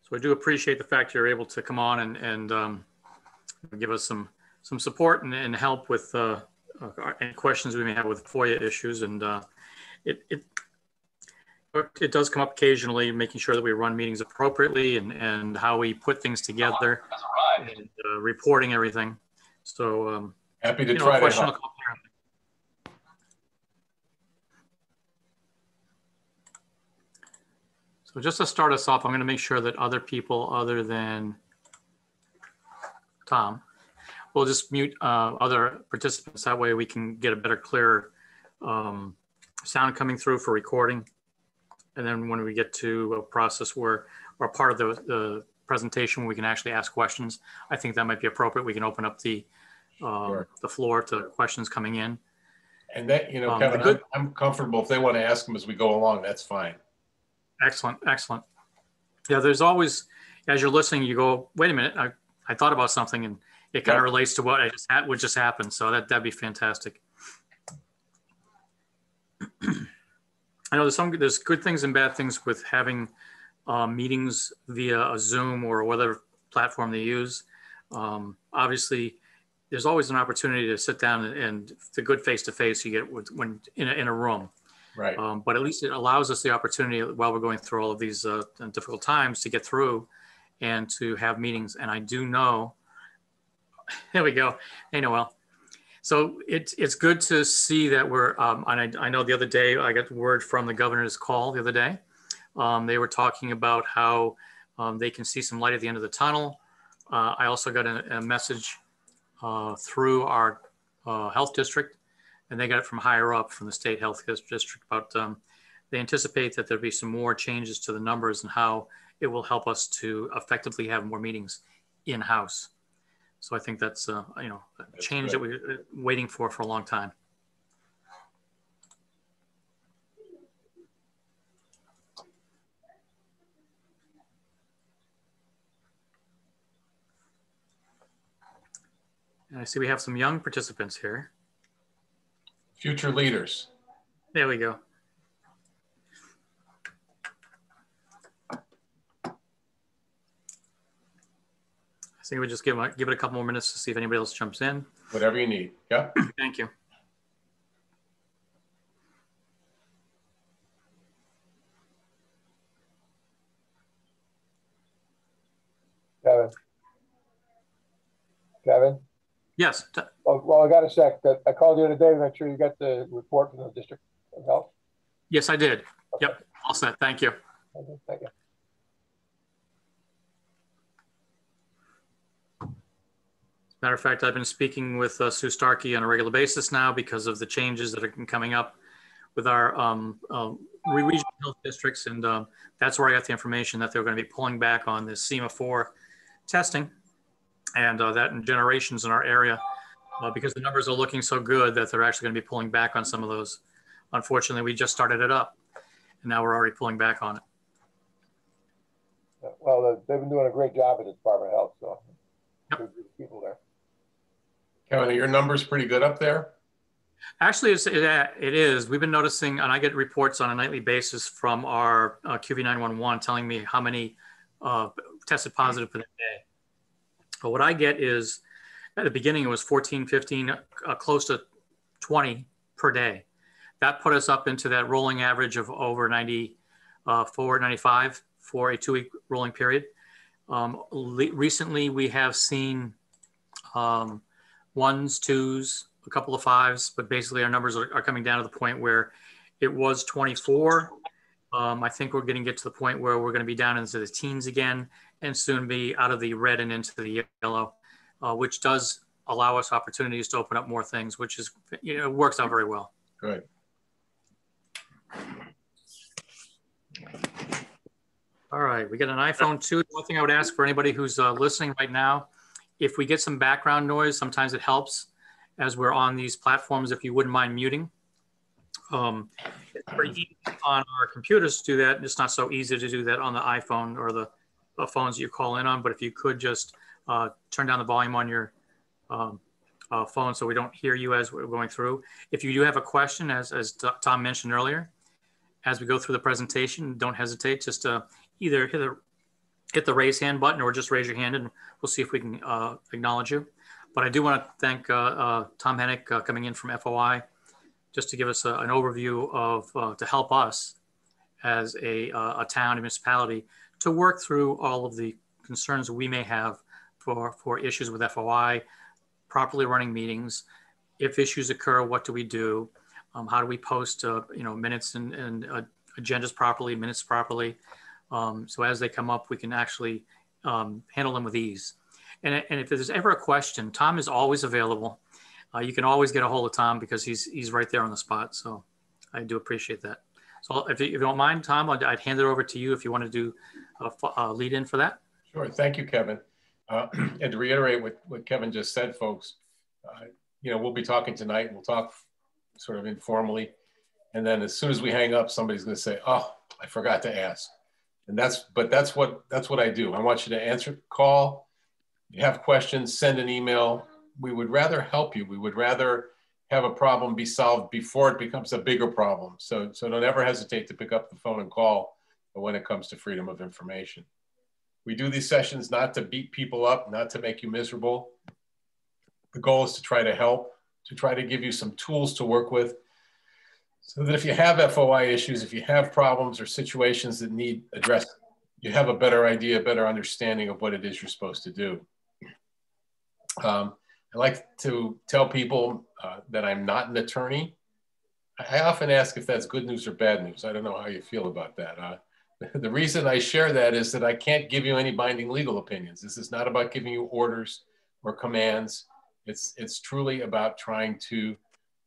So I do appreciate the fact you're able to come on and give us some support and help with any questions we may have with FOIA issues. And it does come up occasionally, making sure that we run meetings appropriately and how we put things together and reporting everything. So happy to try to help. So just to start us off, I'm going to make sure that other people other than Tom will just mute other participants. That way we can get a better, clearer sound coming through for recording. And then when we get to a process where, or part of the presentation where we can actually ask questions, I think that might be appropriate. We can open up the floor to questions coming in. And that, you know, Kevin, I'm comfortable if they want to ask them as we go along, that's fine. Excellent, excellent. Yeah, there's always, as you're listening, you go, wait a minute, I thought about something and it kind of relates to what just happened. So that'd be fantastic. I know there's good things and bad things with having meetings via a Zoom or whatever platform they use. Obviously, there's always an opportunity to sit down and the good face-to-face you get when in a room. Right. But at least it allows us the opportunity while we're going through all of these difficult times to get through and to have meetings. And I do know, there we go. Hey, Noel. So it's good to see that we're, and I know the other day I got word from the governor's call the other day. They were talking about how they can see some light at the end of the tunnel. I also got a message through our health district, and they got it from higher up from the state health district about they anticipate that there'll be some more changes to the numbers and how it will help us to effectively have more meetings in-house. So I think that's you know, a change that we're waiting for a long time. And I see we have some young participants here. Future leaders. There we go. I think we just give it a couple more minutes to see if anybody else jumps in. Whatever you need. Yeah. Thank you. Kevin? Yes. Oh, well, I got a sec. I called you the other day to make sure you got the report from the District of Health. Yes, I did. Okay. Yep. All set. Thank you. Okay, thank you. Matter of fact, I've been speaking with Sue Starkey on a regular basis now because of the changes that are coming up with our regional health districts. And that's where I got the information that they're going to be pulling back on this SEMA-4 testing and that in generations in our area because the numbers are looking so good that they're actually going to be pulling back on some of those. Unfortunately, we just started it up and now we're already pulling back on it. Well, they've been doing a great job at the Department of Health, so good people there. Kevin, are your numbers pretty good up there? Actually, it is. We've been noticing, and I get reports on a nightly basis from our QV911 telling me how many tested positive for the day. But what I get is, at the beginning, it was 14, 15, close to 20 per day. That put us up into that rolling average of over 94, 95 for a 2-week rolling period. Recently, we have seen 1s, 2s, a couple of 5s, but basically our numbers are coming down to the point where it was 24. I think we're going to get to the point where we're going to be down into the teens again and soon be out of the red and into the yellow, which does allow us opportunities to open up more things, which is, you know, works out very well. Good. All right, we got an iPhone 2. One thing I would ask for anybody who's listening right now, if we get some background noise, sometimes it helps as we're on these platforms, if you wouldn't mind muting. It's pretty easy on our computers to do that. It's not so easy to do that on the iPhone or the phones you call in on, but if you could just turn down the volume on your phone so we don't hear you as we're going through. If you do have a question, as Tom mentioned earlier, as we go through the presentation, don't hesitate. Just either hit the raise hand button or just raise your hand and we'll see if we can acknowledge you. But I do want to thank Tom Hennick coming in from FOI just to give us an overview of, to help us as a town and municipality to work through all of the concerns we may have for issues with FOI, properly running meetings. If issues occur, what do we do? How do we post minutes and agendas properly, minutes properly? So as they come up, we can actually handle them with ease. And if there's ever a question, Tom is always available. You can always get a hold of Tom because he's right there on the spot. So I do appreciate that. So if you don't mind, Tom, I'd hand it over to you if you want to do a lead in for that. Sure. Thank you, Kevin. And to reiterate what Kevin just said, folks, we'll be talking tonight. We'll talk sort of informally. And then as soon as we hang up, somebody's going to say, oh, I forgot to ask. And that's what I do. I want you to call. If you have questions, send an email. We would rather help you. We would rather have a problem be solved before it becomes a bigger problem. So don't ever hesitate to pick up the phone and call when it comes to freedom of information. We do these sessions not to beat people up, not to make you miserable. The goal is to try to help, to try to give you some tools to work with so that if you have FOI issues, if you have problems or situations that need addressed, you have a better idea, better understanding of what it is you're supposed to do. I like to tell people that I'm not an attorney. I often ask if that's good news or bad news. I don't know how you feel about that. The reason I share that is that I can't give you any binding legal opinions. This is not about giving you orders or commands. It's truly about trying to,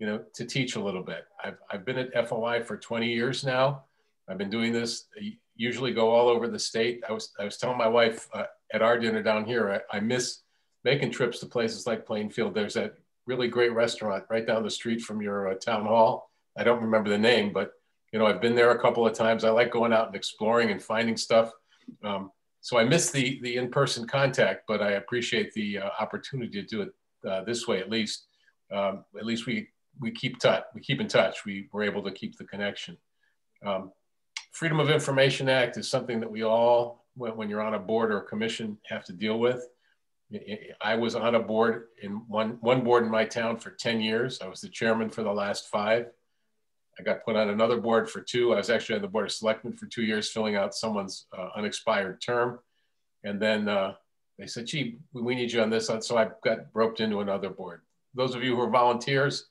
to teach a little bit. I've been at FOI for 20 years now. I've been doing this, usually go all over the state. I was telling my wife at our dinner down here, I miss making trips to places like Plainfield. There's that really great restaurant right down the street from your town hall. I don't remember the name, but I've been there a couple of times. I like going out and exploring and finding stuff. So I miss the in-person contact, but I appreciate the opportunity to do it this way, at least. At least we keep in touch. We're able to keep the connection. Freedom of Information Act is something that we all, when you're on a board or a commission, have to deal with. I was on a board in one board in my town for 10 years. I was the chairman for the last 5. I got put on another board for 2. I was actually on the board of selectmen for 2 years, filling out someone's unexpired term. And then they said, gee, we need you on this. So I got roped into another board. Those of you who are volunteers,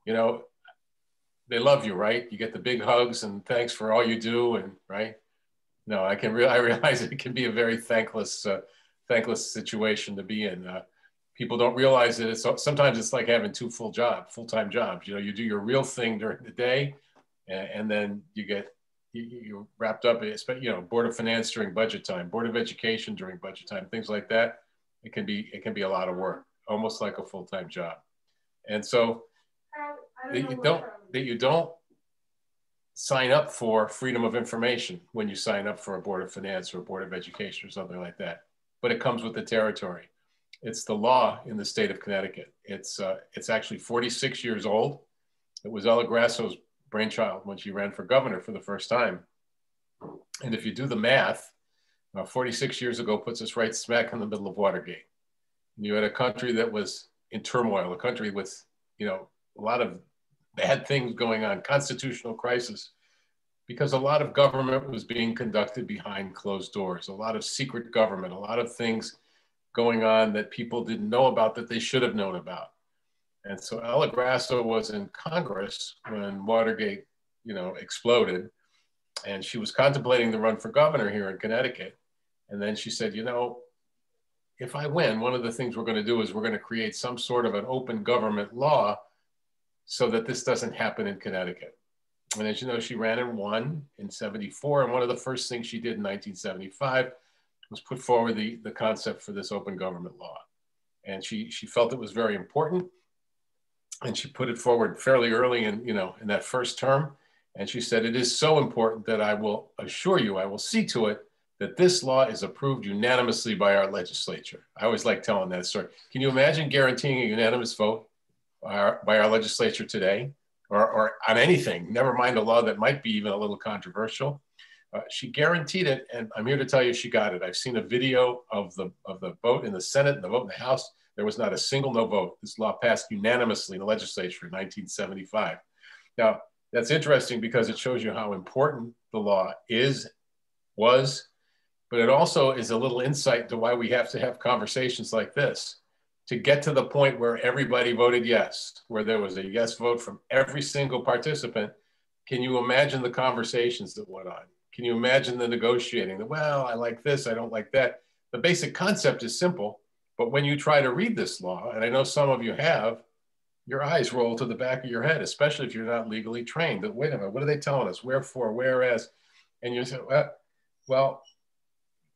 they love you, right? You get the big hugs and thanks for all you do, and right? No, I realize it can be a very thankless situation to be in. People don't realize that sometimes it's like having 2 full-time jobs. You do your real thing during the day, and then you're wrapped up. Board of Finance during budget time, Board of Education during budget time, things like that. It can be a lot of work, almost like a full-time job. And so you don't sign up for freedom of information when you sign up for a Board of Finance or a Board of Education or something like that. But it comes with the territory. It's the law in the state of Connecticut. It's actually 46 years old. It was Ella Grasso's brainchild when she ran for governor for the first time. And if you do the math, 46 years ago puts us right smack in the middle of Watergate. And you had a country that was in turmoil, a country with, a lot of bad things going on, constitutional crisis, because a lot of government was being conducted behind closed doors, a lot of secret government, a lot of things going on that people didn't know about that they should have known about. And so Ella Grasso was in Congress when Watergate, exploded, and she was contemplating the run for governor here in Connecticut. And then she said, if I win, one of the things we're going to do is we're going to create some sort of an open government law so that this doesn't happen in Connecticut. And as you know, she ran and won in 74. And one of the first things she did in 1975 was put forward the concept for this open government law. And she felt it was very important. And she put it forward fairly early in that first term. And she said, it is so important that I will assure you, I will see to it that this law is approved unanimously by our legislature. I always like telling that story. Can you imagine guaranteeing a unanimous vote by our legislature today, or on anything, never mind a law that might be even a little controversial? She guaranteed it, and I'm here to tell you she got it. I've seen a video of the vote in the Senate and the vote in the House. There was not a single no vote. This law passed unanimously in the legislature in 1975. Now, that's interesting because it shows you how important the law was, but it also is a little insight to why we have to have conversations like this to get to the point where everybody voted yes, where there was a yes vote from every single participant. Can you imagine the conversations that went on? Can you imagine the negotiating? Well, I like this, I don't like that. The basic concept is simple, but when you try to read this law, and I know some of you have, your eyes roll to the back of your head, especially if you're not legally trained. But wait a minute, what are they telling us? Wherefore, whereas? And you say, well,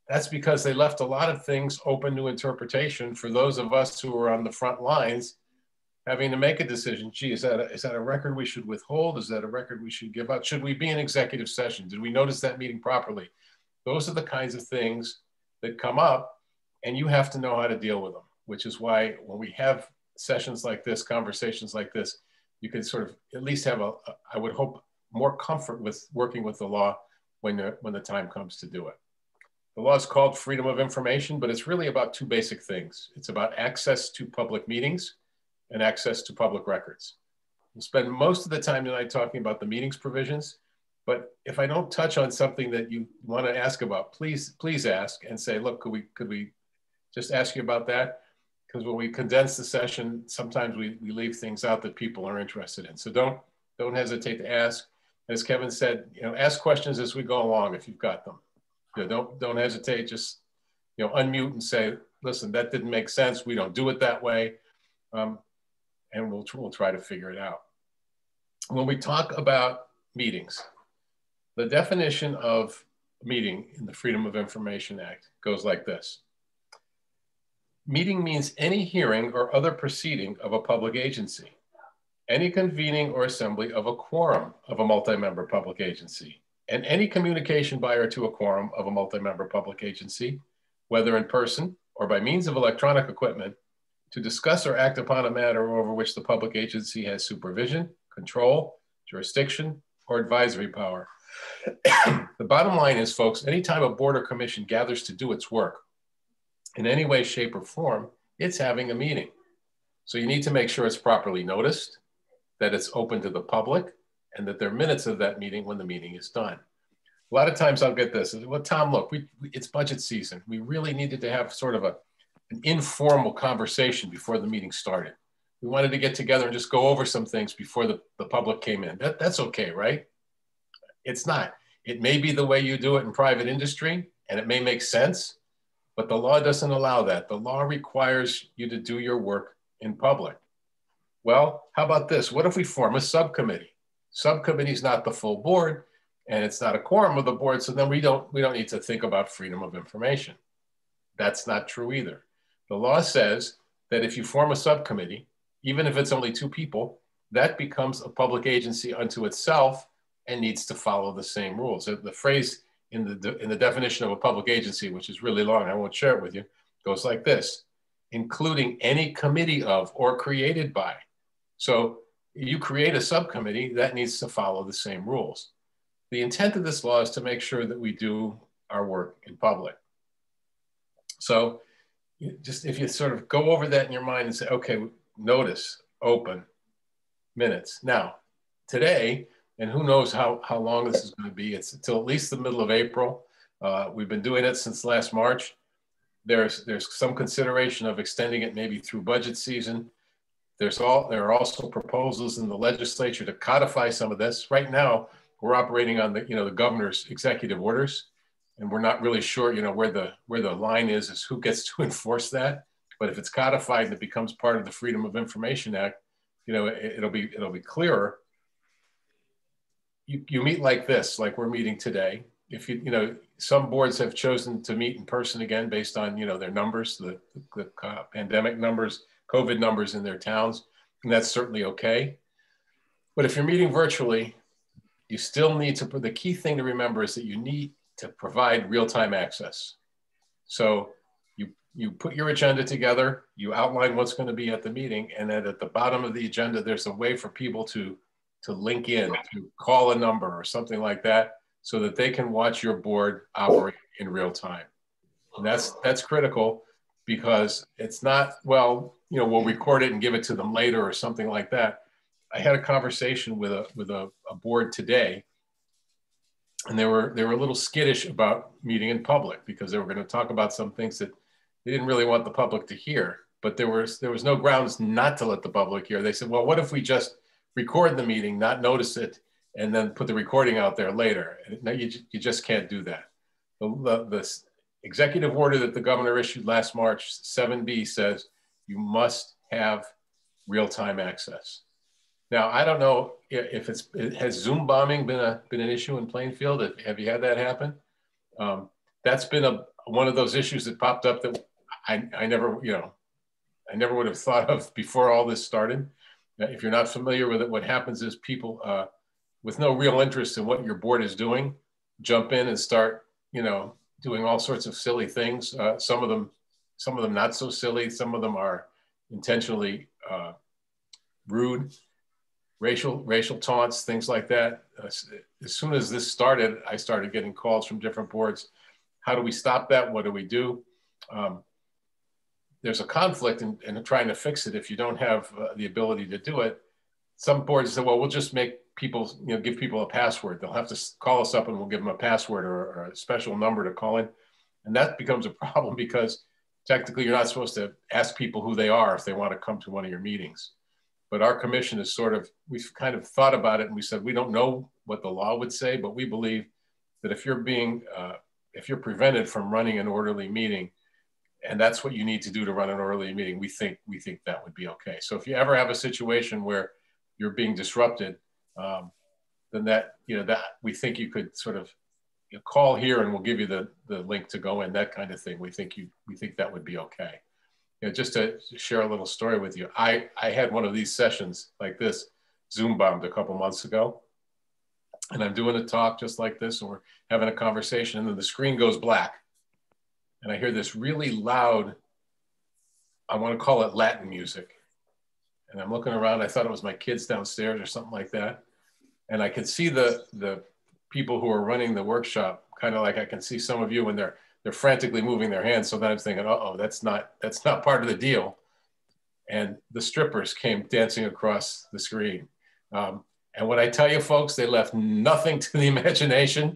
that's because they left a lot of things open to interpretation for those of us who are on the front lines having to make a decision. Gee, is that a record we should withhold? Is that a record we should give up? Should we be in executive session? Did we notice that meeting properly? Those are the kinds of things that come up, and you have to know how to deal with them, which is why when we have sessions like this, conversations like this, you can sort of at least have I would hope, more comfort with working with the law when the time comes to do it. The law is called freedom of information, but it's really about two basic things. It's about access to public meetings and access to public records. We'll spend most of the time tonight talking about the meetings provisions, but if I don't touch on something that you want to ask about, please ask and say, look, could we just ask you about that? Because when we condense the session, sometimes we leave things out that people are interested in. So don't hesitate to ask. As Kevin said, ask questions as we go along if you've got them. Don't hesitate, just unmute and say, listen, that didn't make sense. We don't do it that way. And we'll try to figure it out. When we talk about meetings, the definition of meeting in the Freedom of Information Act goes like this. Meeting means any hearing or other proceeding of a public agency, any convening or assembly of a quorum of a multi-member public agency, and any communication by or to a quorum of a multi-member public agency, whether in person or by means of electronic equipment, to discuss or act upon a matter over which the public agency has supervision, control, jurisdiction, or advisory power. The bottom line is, folks, anytime a board or commission gathers to do its work in any way, shape, or form, it's having a meeting. So you need to make sure it's properly noticed, that it's open to the public, and that there are minutes of that meeting when the meeting is done. A lot of times I'll get this, well, Tom, look, it's budget season. We really needed to have sort of an informal conversation before the meeting started. We wanted to get together and just go over some things before the public came in. That's okay, right? It's not. It may be the way you do it in private industry, and it may make sense, but the law doesn't allow that. The law requires you to do your work in public. Well, how about this? What if we form a subcommittee? Subcommittee is not the full board, and it's not a quorum of the board, so then we don't need to think about freedom of information. That's not true either. The law says that if you form a subcommittee, even if it's only 2 people, that becomes a public agency unto itself and needs to follow the same rules. The phrase in the definition of a public agency, which is really long, I won't share it with you, goes like this: including any committee of or created by. So you create a subcommittee, that needs to follow the same rules. The intent of this law is to make sure that we do our work in public. So just if you sort of go over that in your mind and say, okay, notice, open, minutes. Now, today, and who knows how long this is going to be, it's until at least the middle of April. We've been doing it since last March. There's some consideration of extending it maybe through budget season. There are also proposals in the legislature to codify some of this. Right now, we're operating on the governor's executive orders, and we're not really sure where the line is who gets to enforce that. But if it's codified and it becomes part of the Freedom of Information Act, it'll be clearer. You meet like this, like we're meeting today. If some boards have chosen to meet in person again based on their numbers, the pandemic numbers, COVID numbers in their towns, and that's certainly okay. But if you're meeting virtually, you still need to. The key thing to remember is that you need to provide real-time access. So you put your agenda together, you outline what's going to be at the meeting, and then at the bottom of the agenda, there's a way for people to link in, to call a number or something like that, so that they can watch your board operate in real time. And that's critical, because it's not, well, you know, we'll record it and give it to them later or something like that. I had a conversation with a board today, and they were a little skittish about meeting in public, because they were going to talk about some things that they didn't really want the public to hear, but there was no grounds not to let the public hear. They said, well, what if we just record the meeting, not notice it, and then put the recording out there later? And no, you just can't do that. The executive order that the governor issued last March, 7B, says you must have real-time access. Now, I don't know if has Zoom bombing been an issue in Plainfield? Have you had that happen? That's been one of those issues that popped up that I never would have thought of before all this started. If you're not familiar with it, what happens is people with no real interest in what your board is doing jump in and start, you know, doing all sorts of silly things. Some of them not so silly. Some of them are intentionally rude, racial taunts, things like that. As soon as this started, I started getting calls from different boards. How do we stop that? What do we do? There's a conflict in trying to fix it if you don't have the ability to do it. Some boards say, well, we'll just make people, you know, give people a password. They'll have to call us up and we'll give them a password or a special number to call in. And that becomes a problem, because technically you're not supposed to ask people who they are if they want to come to one of your meetings. But our commission is we've kind of thought about it, and we said, we don't know what the law would say, but we believe that if you're prevented from running an orderly meeting, and that's what you need to do to run an orderly meeting, we think that would be okay. So if you ever have a situation where you're being disrupted, then that we think you could sort of call here and we'll give you the link to go in, that kind of thing. We think that would be okay. You know, just to share a little story with you, I had one of these sessions like this Zoom bombed a couple months ago, and I'm doing a talk just like this, and we're having a conversation, and then the screen goes black, and I hear this really loud, I want to call it Latin music, and I'm looking around. I thought it was my kids downstairs or something like that, and I could see the people who are running the workshop, kind of like I can see some of you when they're frantically moving their hands. So then I'm thinking, uh-oh, that's not part of the deal. And the strippers came dancing across the screen. And when I tell you folks, they left nothing to the imagination.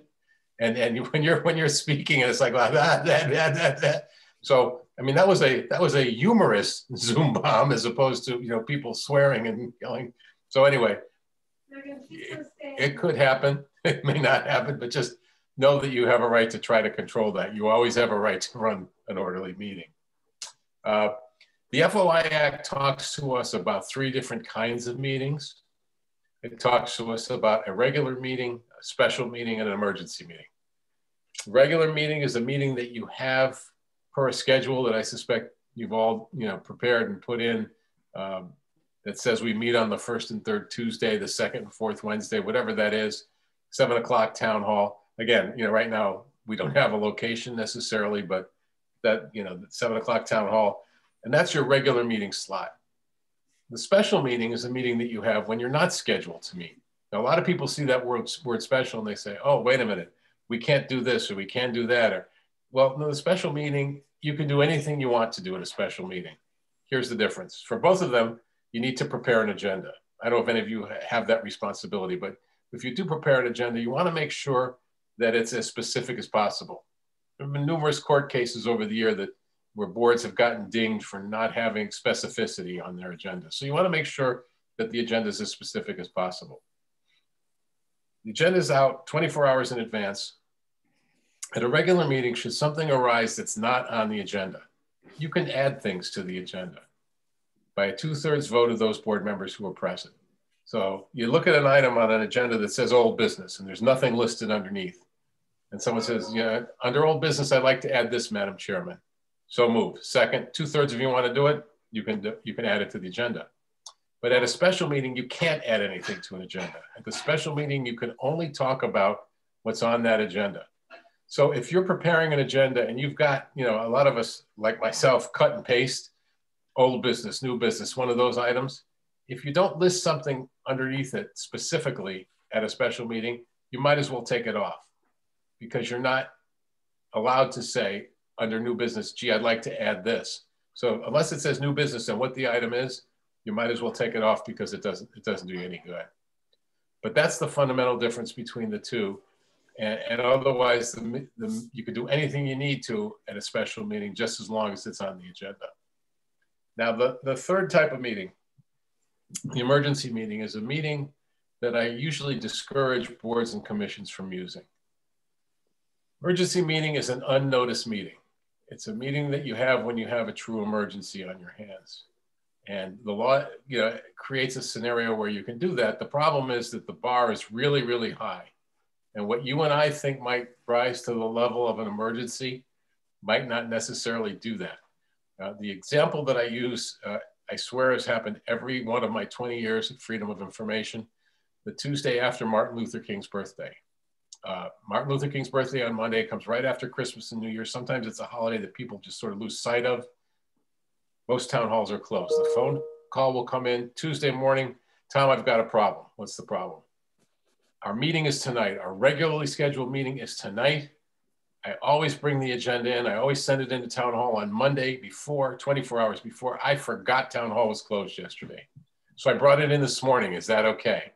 And when you're speaking, and it's like, that. So, I mean, that was a humorous Zoom bomb as opposed to, you know, people swearing and yelling. So anyway, it could happen. It may not happen, but just know that you have a right to try to control that. You always have a right to run an orderly meeting. The FOI Act talks to us about 3 different kinds of meetings. It talks to us about a regular meeting, a special meeting, and an emergency meeting. Regular meeting is a meeting that you have per a schedule that I suspect you've all, you know, prepared and put in, that says we meet on the 1st and 3rd Tuesday, the 2nd and 4th Wednesday, whatever that is, 7 o'clock town hall. Again, you know, right now we don't have a location necessarily, but that, you know, 7 o'clock town hall, and that's your regular meeting slot. The special meeting is a meeting that you have when you're not scheduled to meet. Now, a lot of people see that word special and they say, oh, wait a minute, we can't do this or we can't do that. Or, well, no, the special meeting, you can do anything you want to do at a special meeting. Here's the difference. For both of them, you need to prepare an agenda. I don't know if any of you have that responsibility, but if you do prepare an agenda, you want to make sure that it's as specific as possible. There have been numerous court cases over the year where boards have gotten dinged for not having specificity on their agenda. So you want to make sure that the agenda is as specific as possible. The agenda is out 24 hours in advance. At a regular meeting, should something arise that's not on the agenda, you can add things to the agenda by a 2/3 vote of those board members who are present. So you look at an item on an agenda that says old business and there's nothing listed underneath. And someone says, yeah, under old business, I'd like to add this, Madam Chairman. So move. Second, 2/3 of you want to do it, you can add it to the agenda. But at a special meeting, you can't add anything to an agenda. At the special meeting, you can only talk about what's on that agenda. So if you're preparing an agenda and you've got, you know, a lot of us like myself, cut and paste, old business, new business, one of those items, if you don't list something underneath it specifically at a special meeting, you might as well take it off, because you're not allowed to say under new business, gee, I'd like to add this. So unless it says new business and what the item is, you might as well take it off, because it doesn't do you any good. But that's the fundamental difference between the two. And otherwise, you could do anything you need to at a special meeting, just as long as it's on the agenda. Now, the third type of meeting, the emergency meeting, is a meeting that I usually discourage boards and commissions from using. Emergency meeting is an unnoticed meeting. It's a meeting that you have when you have a true emergency on your hands. And the law, you know, creates a scenario where you can do that. The problem is that the bar is really, really high. And what you and I think might rise to the level of an emergency might not necessarily do that. The example that I use, I swear has happened every one of my 20 years of freedom of information, the Tuesday after Martin Luther King's birthday. Martin Luther King's birthday on Monday comes right after Christmas and New Year. Sometimes it's a holiday that people just sort of lose sight of. Most town halls are closed. The phone call will come in Tuesday morning. Tom, I've got a problem. What's the problem? Our meeting is tonight. Our regularly scheduled meeting is tonight. I always bring the agenda in. I always send it into town hall on Monday before, 24 hours before. I forgot town hall was closed yesterday. So I brought it in this morning. Is that okay?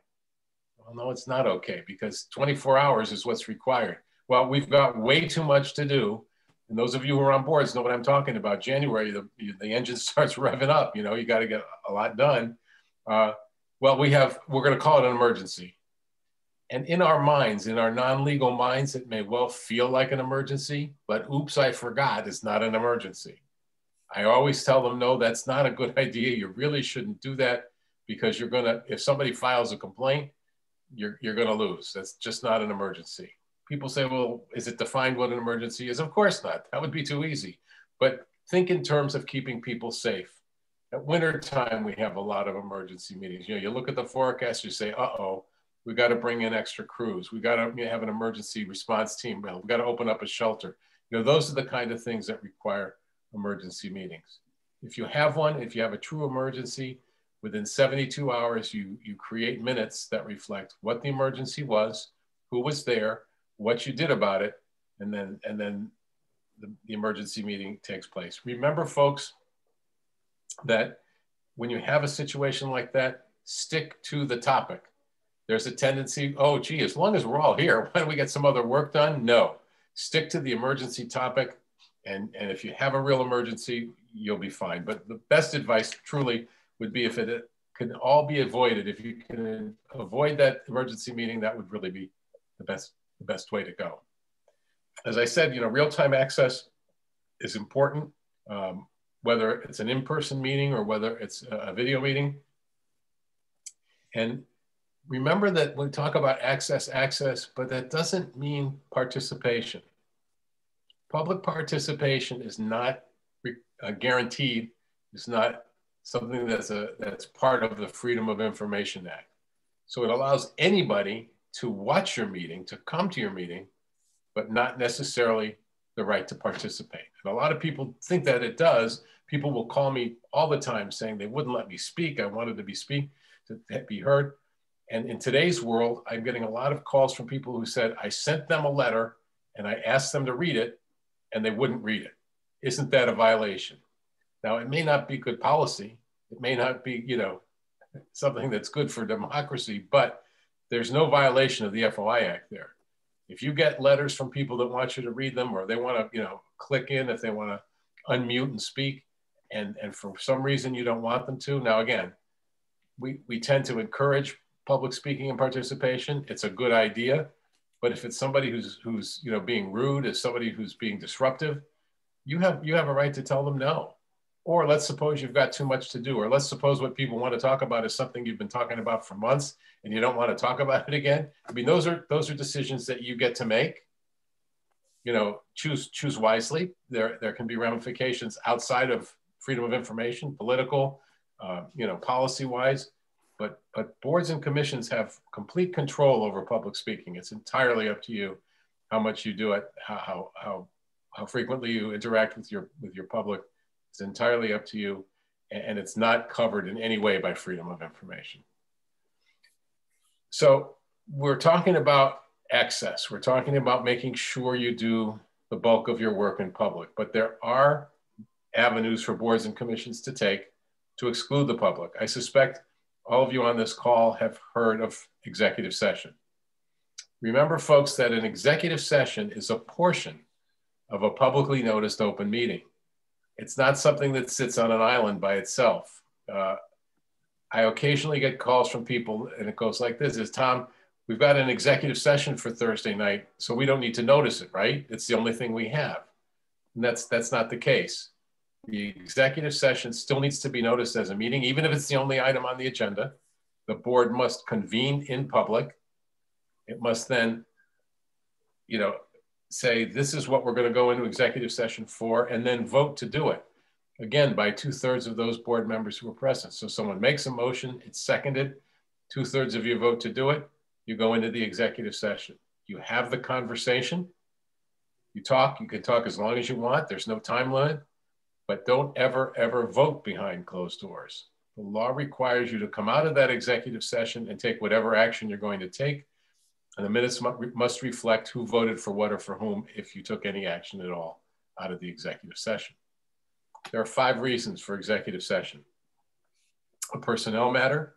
Well, no, it's not okay, because 24 hours is what's required. Well, we've got way too much to do. And those of you who are on boards know what I'm talking about. January, the engine starts revving up. You know, you got to get a lot done. Well, we're going to call it an emergency. And in our minds, in our non-legal minds, it may well feel like an emergency, but oops, I forgot, it's not an emergency. I always tell them, no, that's not a good idea. You really shouldn't do that, because you're gonna, if somebody files a complaint, you're gonna lose. That's just not an emergency. People say, well, is it defined what an emergency is? Of course not. That would be too easy. But think in terms of keeping people safe. At winter time, we have a lot of emergency meetings. You know, you look at the forecast, you say, uh-oh, we got to bring in extra crews. We got to have an emergency response team. We got to open up a shelter. You know, those are the kind of things that require emergency meetings. If you have one, if you have a true emergency, within 72 hours, you create minutes that reflect what the emergency was, who was there, what you did about it, and then the emergency meeting takes place. Remember, folks, that when you have a situation like that, stick to the topic. There's a tendency, oh, gee, as long as we're all here, why don't we get some other work done? No, stick to the emergency topic. And if you have a real emergency, you'll be fine. But the best advice truly would be, if it can all be avoided, if you can avoid that emergency meeting, that would really be the best way to go. As I said, you know, real-time access is important, whether it's an in-person meeting or whether it's a video meeting. And remember that when we talk about access, but that doesn't mean participation. Public participation is not guaranteed. It's not something that's part of the Freedom of Information Act. So it allows anybody to watch your meeting, to come to your meeting, but not necessarily the right to participate. And a lot of people think that it does. People will call me all the time saying they wouldn't let me speak. I wanted to be heard. And in today's world, I'm getting a lot of calls from people who said, I sent them a letter and I asked them to read it and they wouldn't read it. Isn't that a violation? Now, it may not be good policy. It may not be, you know, something that's good for democracy, but there's no violation of the FOI Act there. If you get letters from people that want you to read them, or they want to, you know, click in if they want to unmute and speak, and for some reason you don't want them to. Now, again, we tend to encourage public speaking and participation. It's a good idea, but if it's somebody who's you know, being rude, is somebody who's being disruptive, you have a right to tell them no. Or let's suppose you've got too much to do, or let's suppose what people want to talk about is something you've been talking about for months and you don't want to talk about it again. I mean, those are decisions that you get to make. You know, choose wisely. There can be ramifications outside of freedom of information, political, you know, policy-wise. But boards and commissions have complete control over public speaking. It's entirely up to you. how much you do it, how frequently you interact with your public is entirely up to you, and it's not covered in any way by freedom of information. So we're talking about access. We're talking about making sure you do the bulk of your work in public, but there are avenues for boards and commissions to take to exclude the public. I suspect all of you on this call have heard of executive session. Remember, folks, that an executive session is a portion of a publicly noticed open meeting. It's not something that sits on an island by itself. I occasionally get calls from people and it goes like this, Tom, we've got an executive session for Thursday night, so we don't need to notice it, right? It's the only thing we have. And that's not the case. The executive session still needs to be noticed as a meeting, even if it's the only item on the agenda. The board must convene in public. It must then, say, this is what we're going to go into executive session for, and then vote to do it. Again, by 2/3 of those board members who are present. So someone makes a motion, it's seconded, 2/3 of you vote to do it, you go into the executive session. You have the conversation, you can talk as long as you want, there's no time limit, but don't ever vote behind closed doors. The law requires you to come out of that executive session and take whatever action you're going to take. And the minutes must reflect who voted for what or for whom if you took any action at all out of the executive session. There are 5 reasons for executive session: a personnel matter,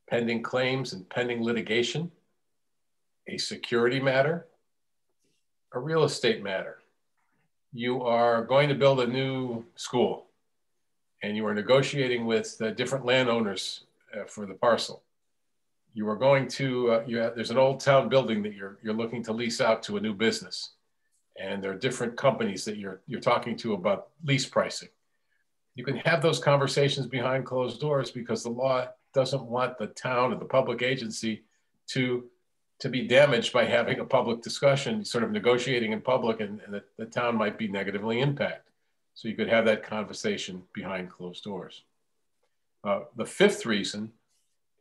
pending claims and pending litigation, a security matter, a real estate matter. You are going to build a new school and you are negotiating with different landowners for the parcel. You are going to, there's an old town building that you're looking to lease out to a new business. And there are different companies that you're talking to about lease pricing. You can have those conversations behind closed doors because the law doesn't want the town or the public agency to be damaged by having a public discussion, sort of negotiating in public, and the town might be negatively impacted. So you could have that conversation behind closed doors. The 5th reason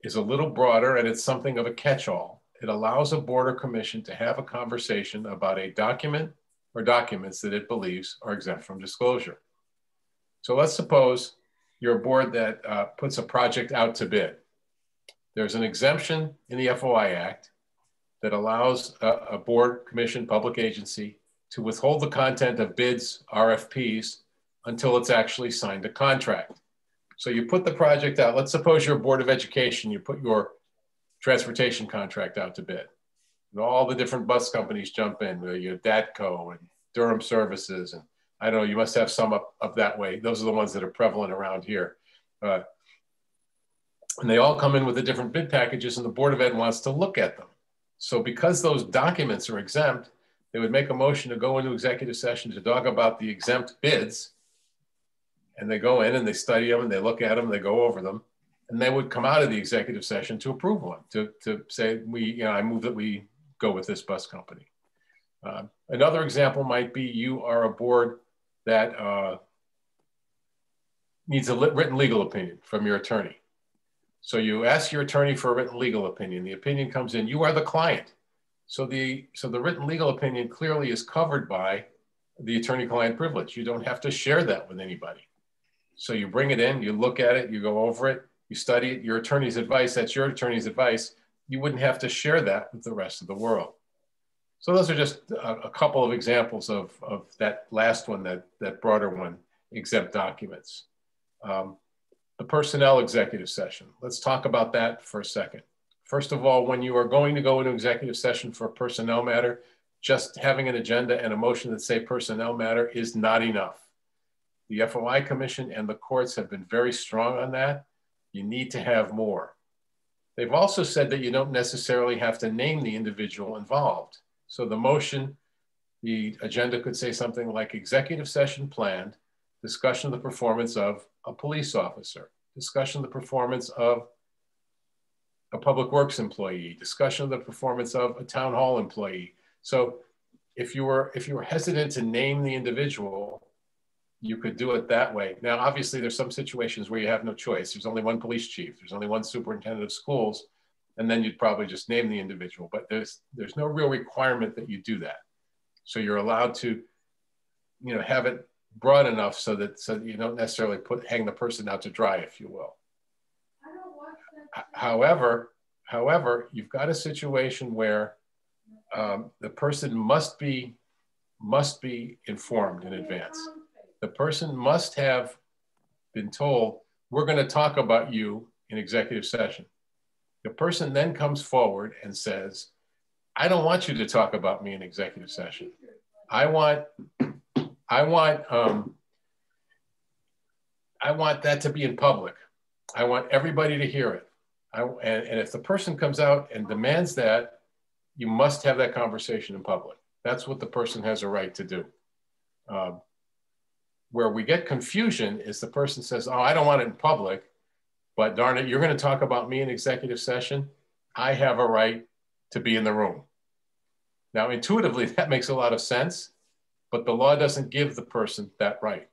is a little broader, and it's something of a catch-all. It allows a board or commission to have a conversation about a document or documents that it believes are exempt from disclosure. So let's suppose you're a board that puts a project out to bid. There's an exemption in the FOI Act that allows a board, commission, public agency to withhold the content of bids, RFPs, until it's actually signed a contract. So you put the project out. Let's suppose you're a board of education, you put your transportation contract out to bid. And all the different bus companies jump in, you have DATCO and Durham Services, and I don't know, you must have some up that way. Those are the ones that are prevalent around here. And they all come in with the different bid packages, and the Board of Ed wants to look at them. So because those documents are exempt, they would make a motion to go into executive session to talk about the exempt bids. And they go in and they study them and they look at them, they go over them, and they would come out of the executive session to approve one, to say, I move that we go with this bus company. Another example might be you are a board that needs a written legal opinion from your attorney. So you ask your attorney for a written legal opinion. The opinion comes in, you are the client. So the written legal opinion clearly is covered by the attorney-client privilege. You don't have to share that with anybody. So you bring it in, you look at it, you go over it, you study it, your attorney's advice, that's your attorney's advice. You wouldn't have to share that with the rest of the world. So those are just a couple of examples of that last one, that broader one, exempt documents. The personnel executive session. Let's talk about that for a second. First of all, when you are going to go into executive session for a personnel matter, just having an agenda and a motion that say personnel matter is not enough. The FOI Commission and the courts have been very strong on that. You need to have more. They've also said that you don't necessarily have to name the individual involved. So the motion, the agenda could say something like executive session planned, discussion of the performance of a police officer, discussion of the performance of a public works employee, discussion of the performance of a town hall employee. So if you were hesitant to name the individual, you could do it that way. Now, obviously there's some situations where you have no choice. There's only one police chief, there's only one superintendent of schools. and then you'd probably just name the individual, but there's no real requirement that you do that. So you're allowed to, you know, have it broad enough so that you don't necessarily hang the person out to dry, if you will. However, you've got a situation where the person must be informed in advance. The person must have been told, we're going to talk about you in executive session. The person then comes forward and says, I don't want you to talk about me in executive session. I want that to be in public. I want everybody to hear it. And if the person comes out and demands that, you must have that conversation in public. That's what the person has a right to do. Where we get confusion is the person says, oh, I don't want it in public, but darn it, you're going to talk about me in executive session. I have a right to be in the room. Now, intuitively, that makes a lot of sense, but the law doesn't give the person that right.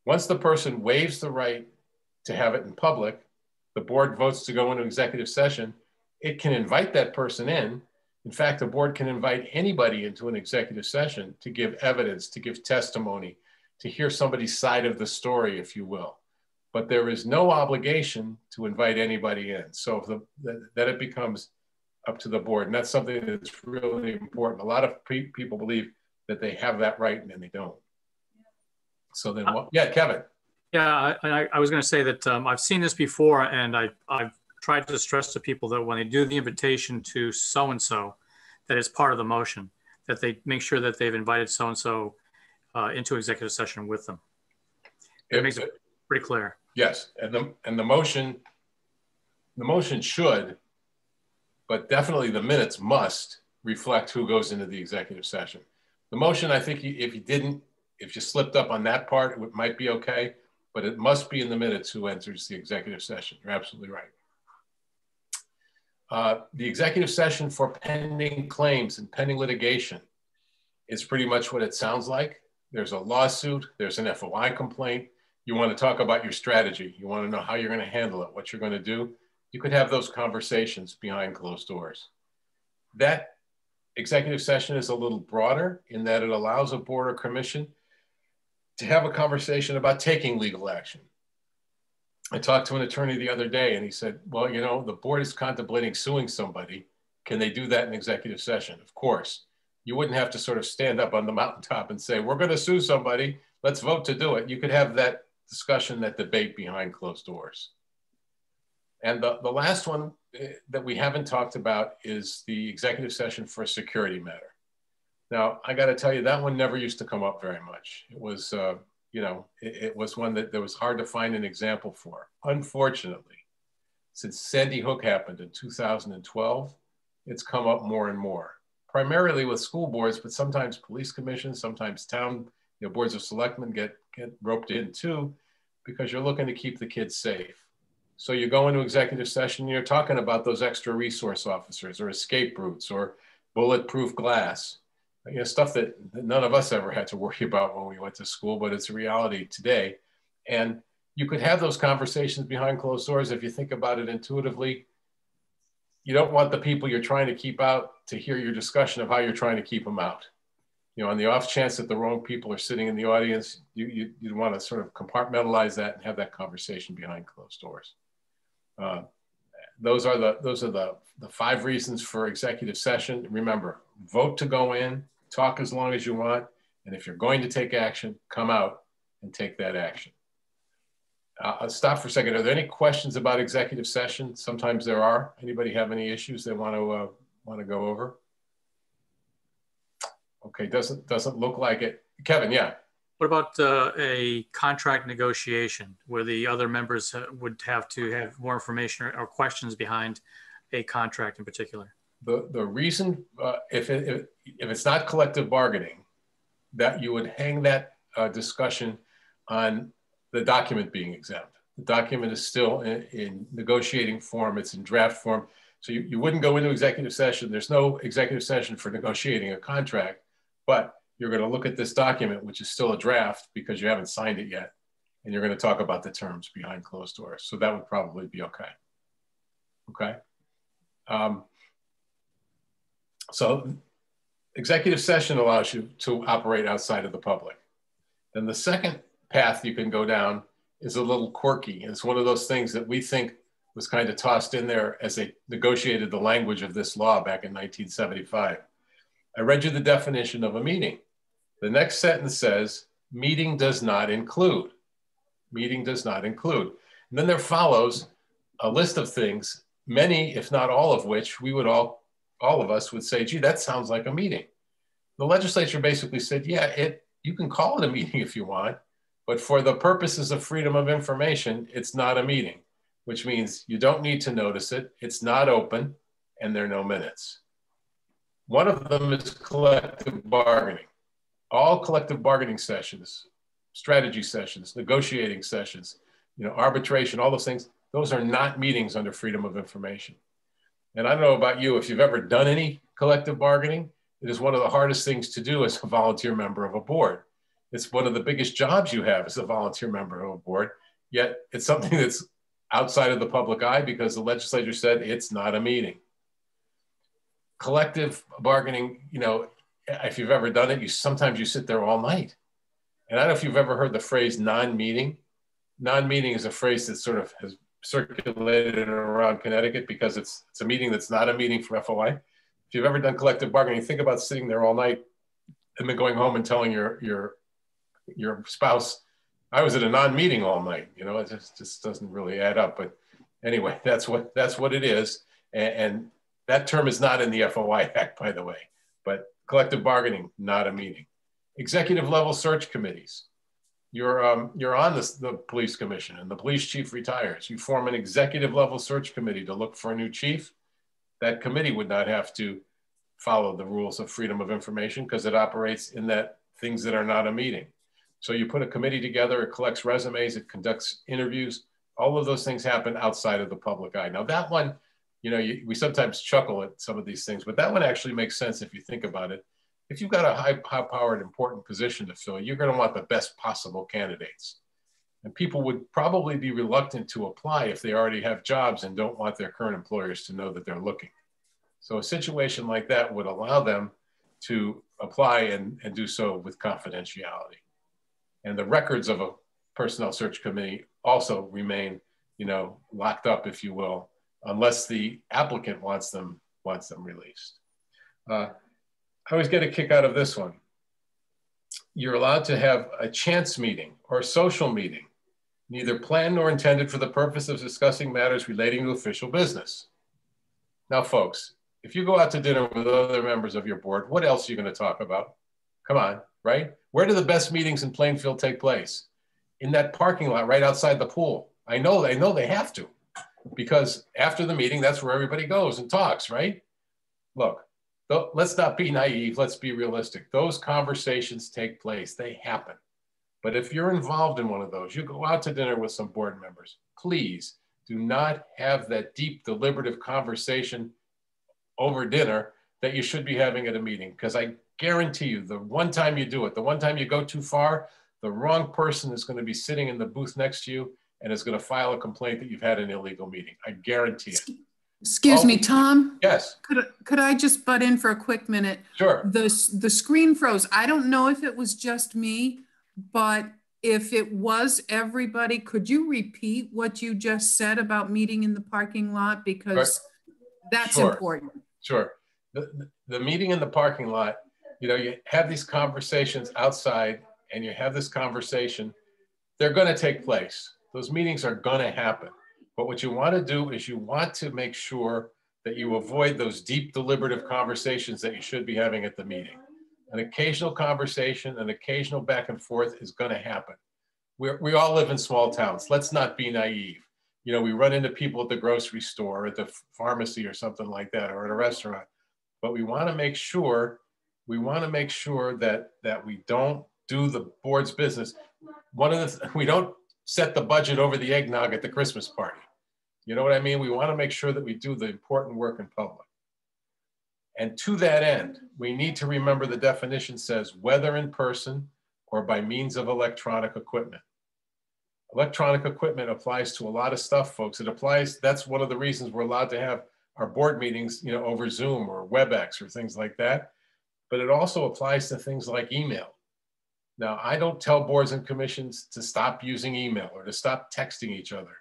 Once the person waives the right to have it in public, the board votes to go into executive session, it can invite that person in. In fact, the board can invite anybody into an executive session to give evidence, to give testimony, to hear somebody's side of the story, if you will. But there is no obligation to invite anybody in. So that it becomes up to the board. And that's something that's really important. A lot of people believe that they have that right and then they don't. So then, yeah, Kevin. Yeah, I was going to say that I've seen this before, and I've tried to stress to people that when they do the invitation to so-and-so, that it's part of the motion, that they make sure that they've invited so-and-so into executive session with them. It makes it pretty clear. Yes, and the motion should, but definitely the minutes must reflect who goes into the executive session. The motion, I think if you slipped up on that part, it might be okay, but it must be in the minutes who enters the executive session. You're absolutely right. The executive session for pending claims and pending litigation is pretty much what it sounds like. There's a lawsuit, there's an FOI complaint. You want to talk about your strategy. You want to know how you're going to handle it, what you're going to do. You could have those conversations behind closed doors. That executive session is a little broader in that it allows a board or commission to have a conversation about taking legal action. I talked to an attorney the other day and he said, well, you know, the board is contemplating suing somebody. Can they do that in executive session? Of course. You wouldn't have to sort of stand up on the mountaintop and say, we're going to sue somebody. Let's vote to do it. You could have that discussion, that debate behind closed doors. And the last one that we haven't talked about is the executive session for a security matter. Now, I got to tell you, that one never used to come up very much. It was, you know, it was one that was hard to find an example for. Unfortunately, since Sandy Hook happened in 2012, it's come up more and more, primarily with school boards, but sometimes police commissions, sometimes town, you know, boards of selectmen get roped in too, because you're looking to keep the kids safe. So you go into executive session, you're talking about those extra resource officers or escape routes or bulletproof glass, you know, stuff that none of us ever had to worry about when we went to school, but it's a reality today. And you could have those conversations behind closed doors. If you think about it intuitively, you don't want the people you're trying to keep out to hear your discussion of how you're trying to keep them out. You know, on the off chance that the wrong people are sitting in the audience, you'd want to sort of compartmentalize that and have that conversation behind closed doors. Those are the 5 reasons for executive session. Remember, vote to go in, talk as long as you want, and if you're going to take action, come out and take that action. I'll stop for a second. Are there any questions about executive session? Sometimes there are. Anybody have any issues they want to go over? Okay, doesn't look like it. Kevin, yeah. What about a contract negotiation where the other members would have to have more information or questions behind a contract in particular? The reason, if it's not collective bargaining, that you would hang that discussion on the document being exempt. The document is still in negotiating form. It's in draft form. So you wouldn't go into executive session. There's no executive session for negotiating a contract, but you're going to look at this document, which is still a draft because you haven't signed it yet. And you're going to talk about the terms behind closed doors. So that would probably be okay. Okay. So executive session allows you to operate outside of the public. Then the second path you can go down is a little quirky. It's one of those things that we think was kind of tossed in there as they negotiated the language of this law back in 1975. I read you the definition of a meeting. The next sentence says, meeting does not include. Meeting does not include. And then there follows a list of things, many, if not all of which, we would all of us would say, gee, that sounds like a meeting. The legislature basically said, yeah, you can call it a meeting if you want, but for the purposes of freedom of information, it's not a meeting, which means you don't need to notice it, it's not open, and there are no minutes. One of them is collective bargaining. All collective bargaining sessions, strategy sessions, negotiating sessions, arbitration, all those things, those are not meetings under freedom of information. And I don't know about you, if you've ever done any collective bargaining, it is one of the hardest things to do as a volunteer member of a board. It's one of the biggest jobs you have as a volunteer member of a board, yet it's something that's outside of the public eye because the legislature said it's not a meeting. Collective bargaining, if you've ever done it, sometimes you sit there all night. And I don't know if you've ever heard the phrase non-meeting. Non-meeting is a phrase that sort of has circulated around Connecticut because it's a meeting that's not a meeting for FOI. If you've ever done collective bargaining, think about sitting there all night and then going home and telling your spouse, I was at a non-meeting all night. It just doesn't really add up. But anyway, that's what it is. And that term is not in the FOI Act, by the way. But collective bargaining, not a meeting. Executive level search committees. You're on the police commission and the police chief retires. You form an executive level search committee to look for a new chief. That committee would not have to follow the rules of freedom of information because it operates in that things that are not a meeting. So you put a committee together, it collects resumes, it conducts interviews. All of those things happen outside of the public eye. Now that one, we sometimes chuckle at some of these things, but that one actually makes sense if you think about it. If you've got a high-powered, important position to fill, you're going to want the best possible candidates. And people would probably be reluctant to apply if they already have jobs and don't want their current employers to know that they're looking. So a situation like that would allow them to apply and do so with confidentiality. And the records of a personnel search committee also remain, locked up, if you will, unless the applicant wants them released. I always get a kick out of this one. You're allowed to have a chance meeting or a social meeting, neither planned nor intended for the purpose of discussing matters relating to official business. Now, folks, if you go out to dinner with other members of your board, what else are you going to talk about? Come on, right? Where do the best meetings in Plainfield take place? In that parking lot right outside the pool. I know they have to, because after the meeting, that's where everybody goes and talks, right? Look, let's not be naive. Let's be realistic. Those conversations take place. They happen. But if you're involved in one of those, you go out to dinner with some board members, please do not have that deep deliberative conversation over dinner that you should be having at a meeting. Because I guarantee you, the one time you do it, the one time you go too far, the wrong person is going to be sitting in the booth next to you and is going to file a complaint that you've had an illegal meeting. I guarantee it. Excuse me, Tom? Yes. Could I just butt in for a quick minute? Sure. The screen froze. I don't know if it was just me, but if it was everybody, could you repeat what you just said about meeting in the parking lot? Because that's important. Sure. The meeting in the parking lot, you have these conversations outside and you have this conversation, they're going to take place. Those meetings are going to happen. But what you want to do is you want to make sure that you avoid those deep deliberative conversations that you should be having at the meeting. An occasional conversation, an occasional back and forth is going to happen. We all live in small towns. Let's not be naive. We run into people at the grocery store, or at the pharmacy or something like that, or at a restaurant. But we want to make sure that we don't do the board's business. We don't set the budget over the eggnog at the Christmas party. You know what I mean? We want to make sure that we do the important work in public. And to that end, we need to remember the definition says whether in person or by means of electronic equipment. Electronic equipment applies to a lot of stuff, folks. That's one of the reasons we're allowed to have our board meetings, you know, over Zoom or WebEx or things like that. But it also applies to things like email. Now, I don't tell boards and commissions to stop using email or to stop texting each other,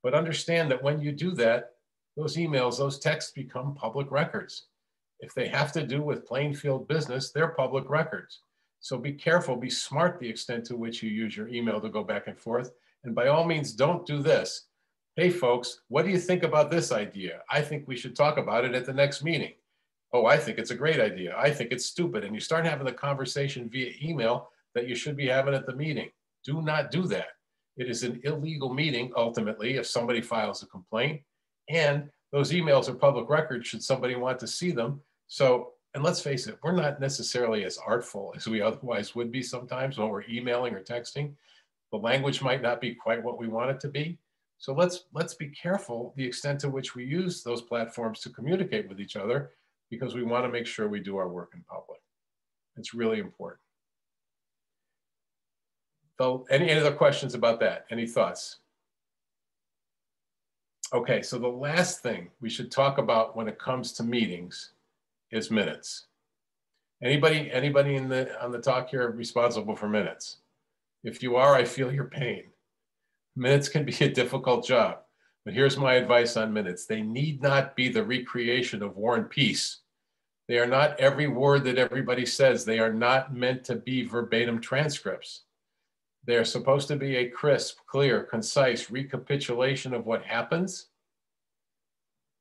but understand that when you do that, those emails, those texts become public records. If they have to do with Plainfield business, they're public records. So be careful, be smart the extent to which you use your email to go back and forth. And by all means, don't do this. Hey folks, what do you think about this idea? I think we should talk about it at the next meeting. Oh, I think it's a great idea. I think it's stupid. And you start having the conversation via email that you should be having at the meeting. Do not do that. It is an illegal meeting, ultimately, if somebody files a complaint. And those emails are public records should somebody want to see them. So, and let's face it, we're not necessarily as artful as we otherwise would be sometimes when we're emailing or texting. The language might not be quite what we want it to be. So let's be careful the extent to which we use those platforms to communicate with each other, because we want to make sure we do our work in public. It's really important. So any other questions about that? Any thoughts? Okay, so the last thing we should talk about when it comes to meetings is minutes. Anybody on the talk here responsible for minutes? If you are, I feel your pain. Minutes can be a difficult job, but here's my advice on minutes. They need not be the recreation of War and Peace. They are not every word that everybody says. They are not meant to be verbatim transcripts. They are supposed to be a crisp, clear, concise recapitulation of what happens,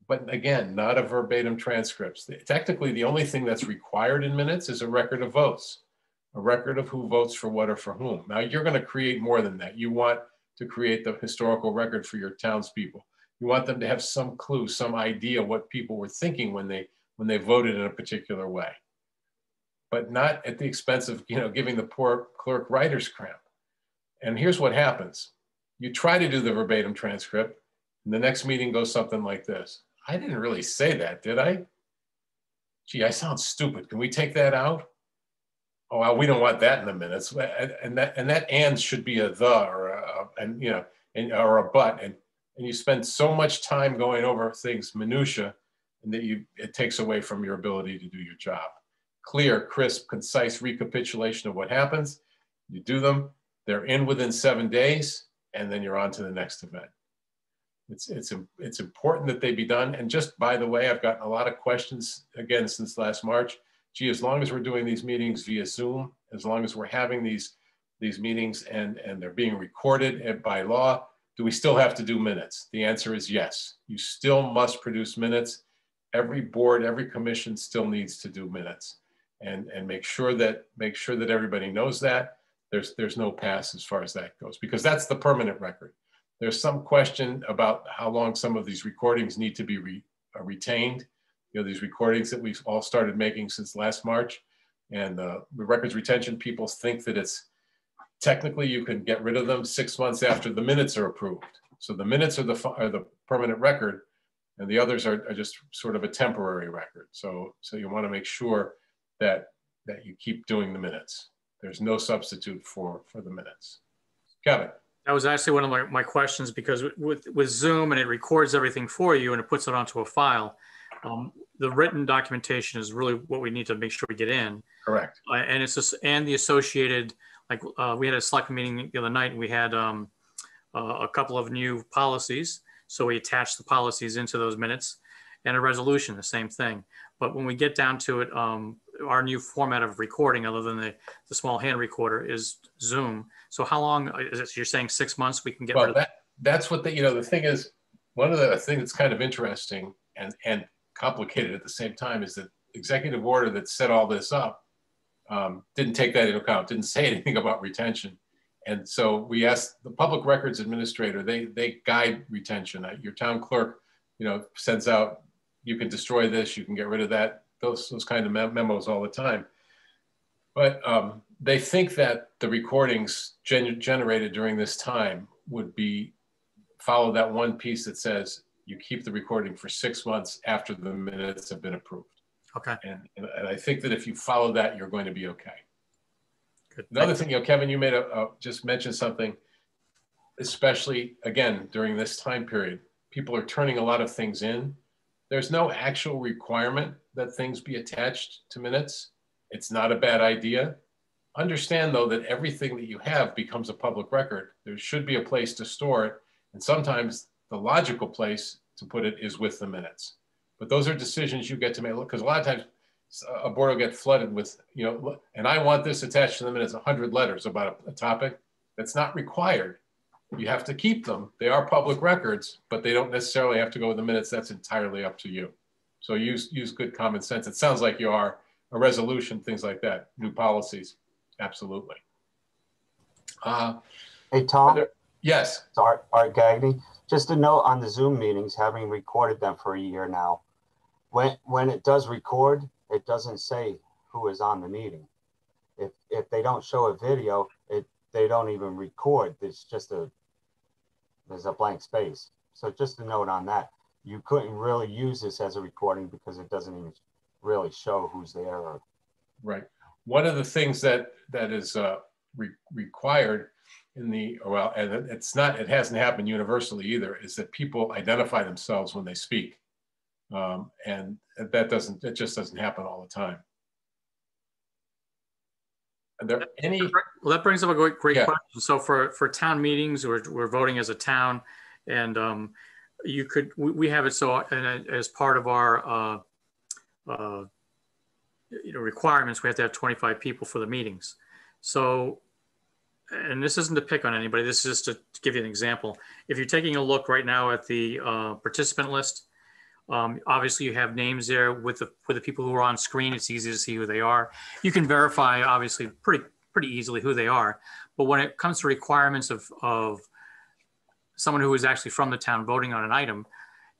but again, not a verbatim transcripts. Technically, the only thing that's required in minutes is a record of votes, a record of who votes for what or for whom. Now, you're going to create more than that. You want to create the historical record for your townspeople. You want them to have some clue, some idea what people were thinking when they voted in a particular way, but not at the expense of, you know, giving the poor clerk writer's cramp. And here's what happens. You try to do the verbatim transcript, and the next meeting goes something like this. I didn't really say that, did I? Gee, I sound stupid. Can we take that out? Oh, well, we don't want that in the minutes. And that and should be a the or or a but. And you spend so much time going over things, minutia, and that it takes away from your ability to do your job. Clear, crisp, concise recapitulation of what happens. You do them. They're in within 7 days, and then you're on to the next event. It's important that they be done. And just by the way, I've gotten a lot of questions again since last March. Gee, as long as we're doing these meetings via Zoom, as long as we're having these meetings and they're being recorded by law, do we still have to do minutes? The answer is yes. You still must produce minutes. Every board, every commission still needs to do minutes, and make sure that everybody knows that. There's no pass as far as that goes, because that's the permanent record. There's some question about how long some of these recordings need to be retained. You know, these recordings that we've all started making since last March, and the records retention people think that it's technically you can get rid of them 6 months after the minutes are approved. So the minutes are the permanent record, and the others are just sort of a temporary record. So you want to make sure that you keep doing the minutes. There's no substitute for the minutes. Kevin. That was actually one of my questions, because with Zoom, and it records everything for you and it puts it onto a file. The written documentation is really what we need to make sure we get in. Correct. And it's just, and the associated, like we had a select meeting the other night, and we had a couple of new policies. So we attached the policies into those minutes, and a resolution, the same thing. But when we get down to it, our new format of recording, other than the small hand recorder, is Zoom. So how long is it? You're saying 6 months we can get rid of that? That's what the thing is. One of the things that's kind of interesting and complicated at the same time is that executive order that set all this up didn't take that into account, didn't say anything about retention. And so we asked the public records administrator, they guide retention. Your town clerk, sends out, you can destroy this, you can get rid of that, those kind of memos all the time. But they think that the recordings generated during this time would follow that one piece that says you keep the recording for 6 months after the minutes have been approved. Okay. And I think that if you follow that, you're going to be okay. Good. Another thing, Kevin, you made just mentioned something, especially again, during this time period, people are turning a lot of things in. There's no actual requirement that things be attached to minutes. It's not a bad idea. Understand though that everything that you have becomes a public record. There should be a place to store it. And sometimes the logical place to put it is with the minutes. But those are decisions you get to make, because a lot of times a board will get flooded with, you know, and I want this attached to the minutes, 100 letters about a topic. That's not required. You have to keep them. They are public records, but they don't necessarily have to go with the minutes. That's entirely up to you. So use good common sense. It sounds like you are. A resolution, things like that, new policies, absolutely. Hey, Tom. Yes. Art Gagny. Just a note on the Zoom meetings, having recorded them for a year now. When it does record, it doesn't say who is on the meeting. If they don't show a video, they don't even record. There's a blank space. So just a note on that. You couldn't really use this as a recording because it doesn't even really show who's there. Right. One of the things that is required in the, well, and it hasn't happened universally either, is that people identify themselves when they speak. And it just doesn't happen all the time. Are there any? Well, that brings up a great Yeah. question. So for town meetings, we're voting as a town, and we have it so as part of our requirements, we have to have 25 people for the meetings. So, and this isn't to pick on anybody, this is just to give you an example. If you're taking a look right now at the participant list, obviously you have names there with the people who are on screen. It's easy to see who they are. You can verify obviously pretty easily who they are. But when it comes to requirements of someone who is actually from the town voting on an item,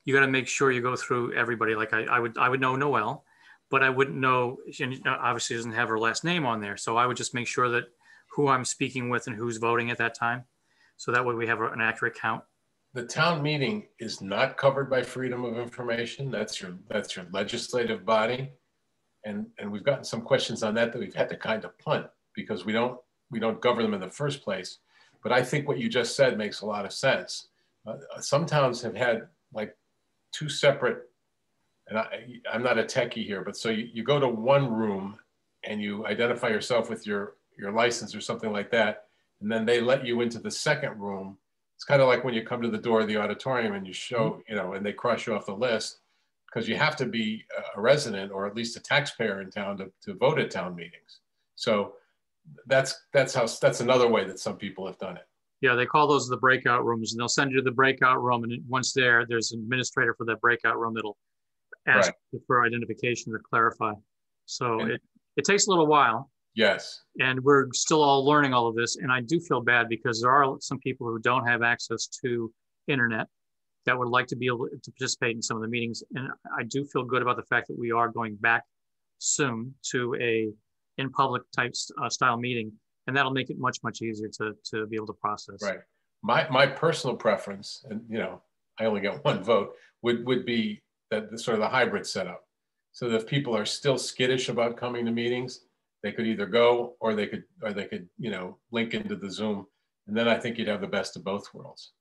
you got to make sure you go through everybody. Like I would know Noelle, but I wouldn't know, she obviously doesn't have her last name on there. So I would just make sure that who I'm speaking with and who's voting at that time. So that way we have an accurate count. The town meeting is not covered by freedom of information. That's your legislative body. And we've gotten some questions on that we've had to kind of punt because we don't govern them in the first place. But I think what you just said makes a lot of sense. Some towns have had like two separate, and I'm not a techie here, but so you go to one room and you identify yourself with your license or something like that, and then they let you into the second room. It's kind of like when you come to the door of the auditorium and you show, and they cross you off the list, because you have to be a resident or at least a taxpayer in town to vote at town meetings. So that's another way that some people have done it. Yeah, they call those the breakout rooms, and they'll send you to the breakout room. And once there's an administrator for that breakout room that'll ask for identification to clarify. So it takes a little while. Yes. And we're still all learning all of this. And I do feel bad because there are some people who don't have access to internet that would like to be able to participate in some of the meetings. And I do feel good about the fact that we are going back soon to a in public type style meeting. And that'll make it much, much easier to be able to process. Right. My personal preference, and I only get one vote, would be that the sort of the hybrid setup. So that if people are still skittish about coming to meetings, they could either go or they could link into the Zoom. And then I think you'd have the best of both worlds.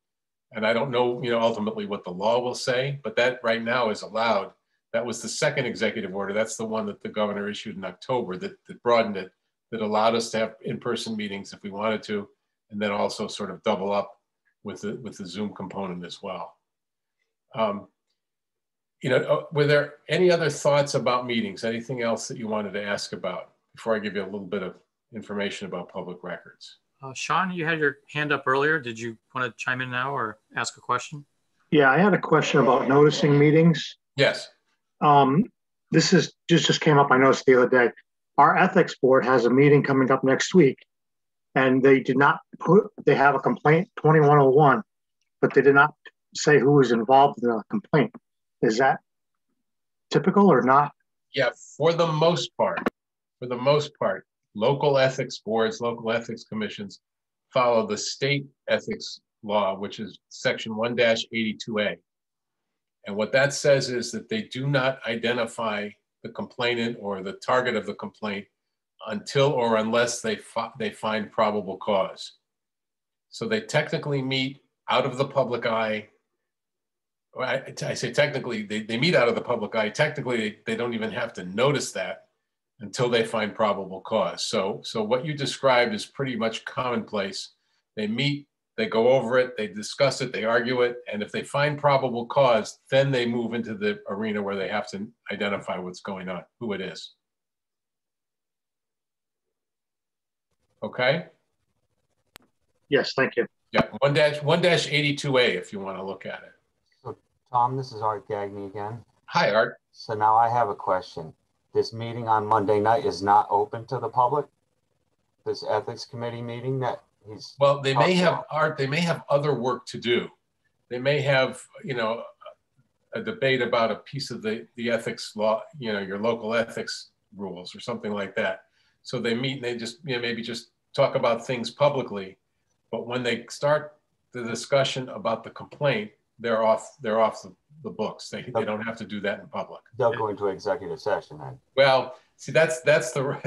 And I don't know, ultimately what the law will say, but that right now is allowed. That was the second executive order. That's the one that the governor issued in October that broadened it, that allowed us to have in-person meetings if we wanted to, and then also sort of double up with the Zoom component as well. Were there any other thoughts about meetings? Anything else that you wanted to ask about before I give you a little bit of information about public records? Sean, you had your hand up earlier. Did you want to chime in now or ask a question? Yeah, I had a question about noticing meetings. Yes. This is just came up, I noticed the other day. Our ethics board has a meeting coming up next week, and they have a complaint 2101, but they did not say who was involved in the complaint. Is that typical or not? Yeah, for the most part, local ethics boards, local ethics commissions follow the state ethics law, which is section 1-82A. And what that says is that they do not identify the complainant or the target of the complaint until or unless they find probable cause. So they technically meet out of the public eye I say technically, they meet out of the public eye. Technically, they don't even have to notice that until they find probable cause. So what you described is pretty much commonplace. They meet, they go over it, they discuss it, they argue it, and if they find probable cause, then they move into the arena where they have to identify what's going on, who it is. Okay? Yes, thank you. Yeah, 1-82A if you want to look at it. So Tom, this is Art Gagney again. Hi, Art. So now I have a question. This meeting on Monday night is not open to the public? This ethics committee meeting that he's... Well, they may have, Art, they may have other work to do. They may have, you know, a debate about a piece of the ethics law, you know, your local ethics rules or something like that. So they meet and they just, you know, maybe just talk about things publicly. But when they start the discussion about the complaint, they're off the books. They don't have to do that in public. They'll go into executive session then. Well, see, that's the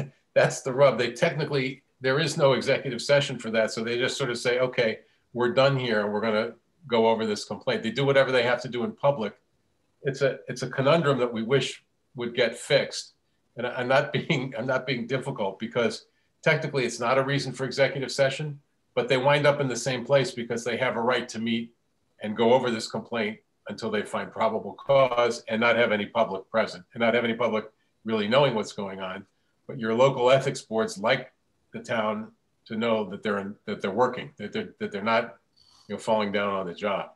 rub. They technically, there is no executive session for that. So they just sort of say, okay, we're done here. We're going to go over this complaint. They do whatever they have to do in public. It's a conundrum that we wish would get fixed. And I'm not being difficult, because technically it's not a reason for executive session, but they wind up in the same place because they have a right to meet and go over this complaint until they find probable cause and not have any public present and not have any public really knowing what's going on. But your local ethics boards like the town to know that they're working, that they're not, you know, falling down on the job.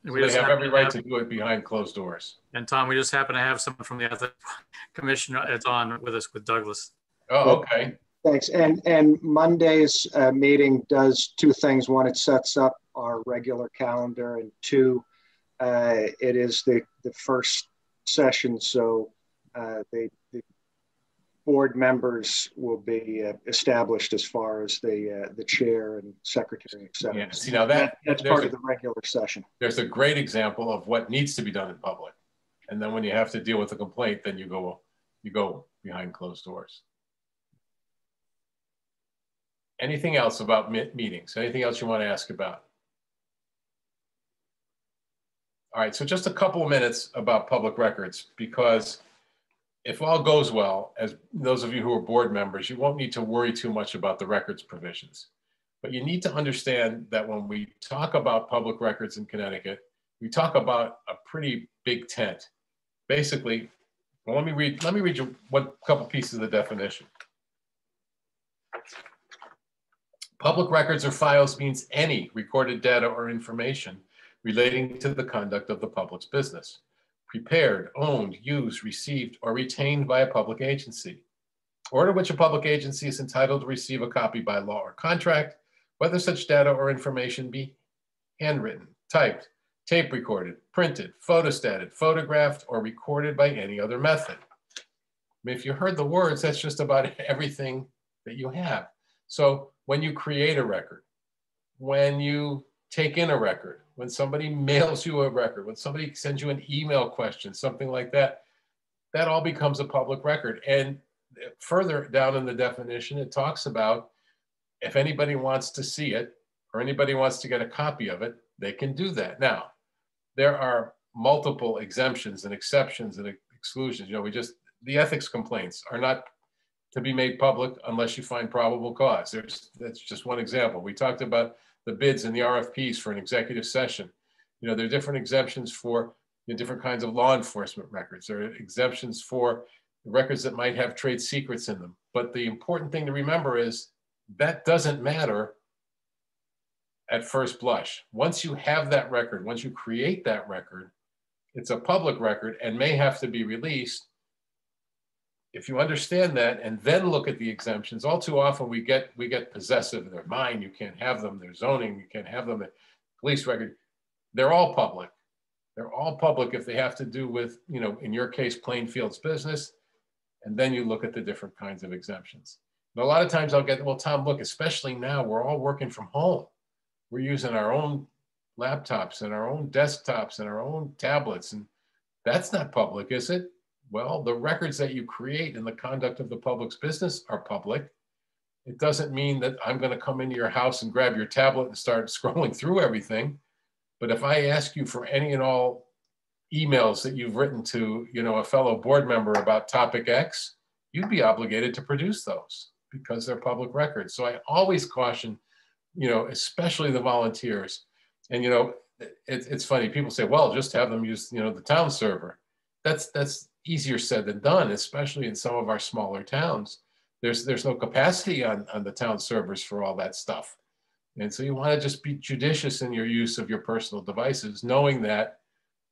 So they have every right to do it behind closed doors. And Tom, we just happen to have someone from the Ethics Commission that's on with us with Douglas. Oh, okay. Thanks. And Monday's meeting does two things. One, it sets up our regular calendar, and two, it is the first session, so the board members will be established as far as the chair and secretary, et cetera. Yeah, see, now that's part of the regular session. There's a great example of what needs to be done in public. And then when you have to deal with a complaint, then you go behind closed doors. Anything else about meetings? Anything else you want to ask about? All right, so just a couple of minutes about public records, because if all goes well, as those of you who are board members, you won't need to worry too much about the records provisions. But you need to understand that when we talk about public records in Connecticut, we talk about a pretty big tent. Basically, well, let me read you one couple pieces of the definition. Public records or files means any recorded data or information relating to the conduct of the public's business, prepared, owned, used, received, or retained by a public agency, or to which a public agency is entitled to receive a copy by law or contract, whether such data or information be handwritten, typed, tape recorded, printed, photostated, photographed, or recorded by any other method. I mean, if you heard the words, that's just about everything that you have. So when you create a record, when you take in a record, when somebody mails you a record, when somebody sends you an email question, something like that, that all becomes a public record. And further down in the definition, it talks about if anybody wants to see it or anybody wants to get a copy of it, they can do that. Now, there are multiple exemptions and exceptions and exclusions. You know, the ethics complaints are not to be made public unless you find probable cause. That's just one example. We talked about the bids and the RFPs for an executive session. You know, there are different exemptions for different kinds of law enforcement records. There are exemptions for records that might have trade secrets in them. But the important thing to remember is that doesn't matter at first blush. Once you have that record, once you create that record, it's a public record and may have to be released. If you understand that and then look at the exemptions, all too often we get possessive. They're mine, you can't have them. They're zoning, you can't have them. The police record, they're all public. They're all public if they have to do with, you know, in your case, Plainfield's business. And then you look at the different kinds of exemptions. And a lot of times I'll get, well, Tom, look, especially now, we're all working from home. We're using our own laptops and our own desktops and our own tablets. And that's not public, is it? Well, the records that you create in the conduct of the public's business are public. It doesn't mean that I'm going to come into your house and grab your tablet and start scrolling through everything. But if I ask you for any and all emails that you've written to, you know, a fellow board member about topic X, you'd be obligated to produce those because they're public records. So I always caution, you know, especially the volunteers. And, you know, it's funny, people say, well, just have them use, you know, the town server. That's easier said than done, especially in some of our smaller towns. There's no capacity on the town servers for all that stuff. And so you want to just be judicious in your use of your personal devices, knowing that,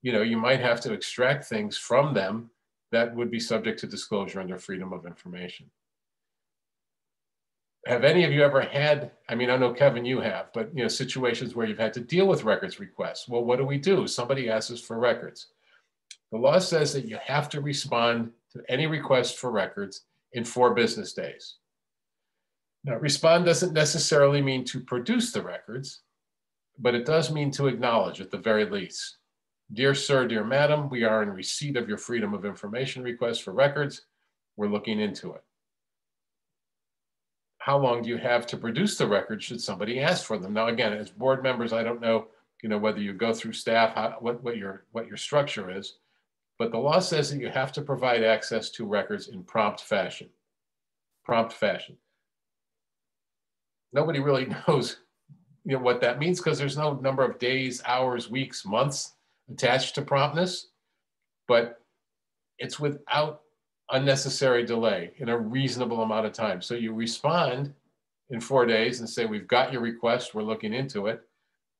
you know, you might have to extract things from them that would be subject to disclosure under Freedom of Information. Have any of you ever had, I mean, I know Kevin, you have, but, you know, situations where you've had to deal with records requests? Well, what do? Somebody asks us for records. The law says that you have to respond to any request for records in 4 business days. Now, respond doesn't necessarily mean to produce the records, but it does mean to acknowledge at the very least. Dear sir, dear madam, we are in receipt of your Freedom of Information request for records. We're looking into it. How long do you have to produce the records should somebody ask for them? Now, again, as board members, I don't know, you know, whether you go through staff, what your structure is, but the law says that you have to provide access to records in prompt fashion. Prompt fashion. Nobody really knows, you know, what that means because there's no number of days, hours, weeks, months attached to promptness, but it's without unnecessary delay in a reasonable amount of time. So you respond in 4 days and say, we've got your request, we're looking into it.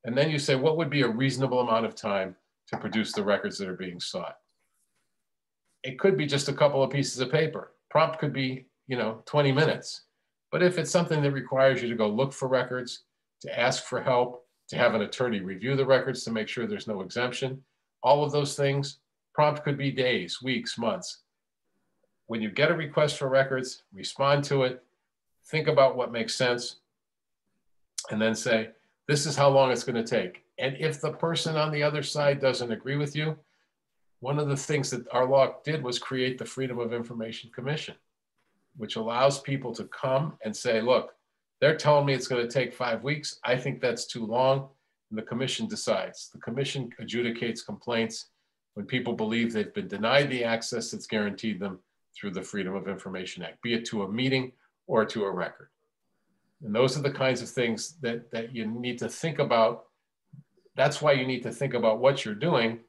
And then you say, what would be a reasonable amount of time to produce the records that are being sought? It could be just a couple of pieces of paper. Prompt could be, you know, 20 minutes. But if it's something that requires you to go look for records, to ask for help, to have an attorney review the records to make sure there's no exemption, all of those things, prompt could be days, weeks, months. When you get a request for records, respond to it, think about what makes sense, and then say, this is how long it's going to take. And if the person on the other side doesn't agree with you, one of the things that our law did was create the Freedom of Information Commission, which allows people to come and say, look, they're telling me it's going to take 5 weeks. I think that's too long. And the commission decides. The commission adjudicates complaints when people believe they've been denied the access that's guaranteed them through the Freedom of Information Act, be it to a meeting or to a record. And those are the kinds of things that you need to think about. That's why you need to think about what you're doing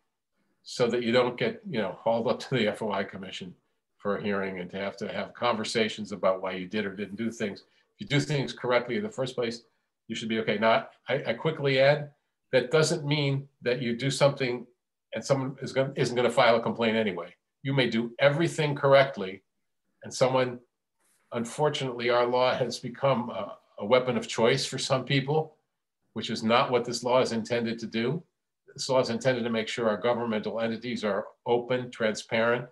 so that you don't get, you know, hauled up to the FOI Commission for a hearing and to have conversations about why you did or didn't do things. If you do things correctly in the first place, you should be okay. Now, I quickly add, that doesn't mean that you do something and someone isn't going to file a complaint anyway. You may do everything correctly, and someone, unfortunately, our law has become a weapon of choice for some people, which is not what this law is intended to do. This law is intended to make sure our governmental entities are open, transparent,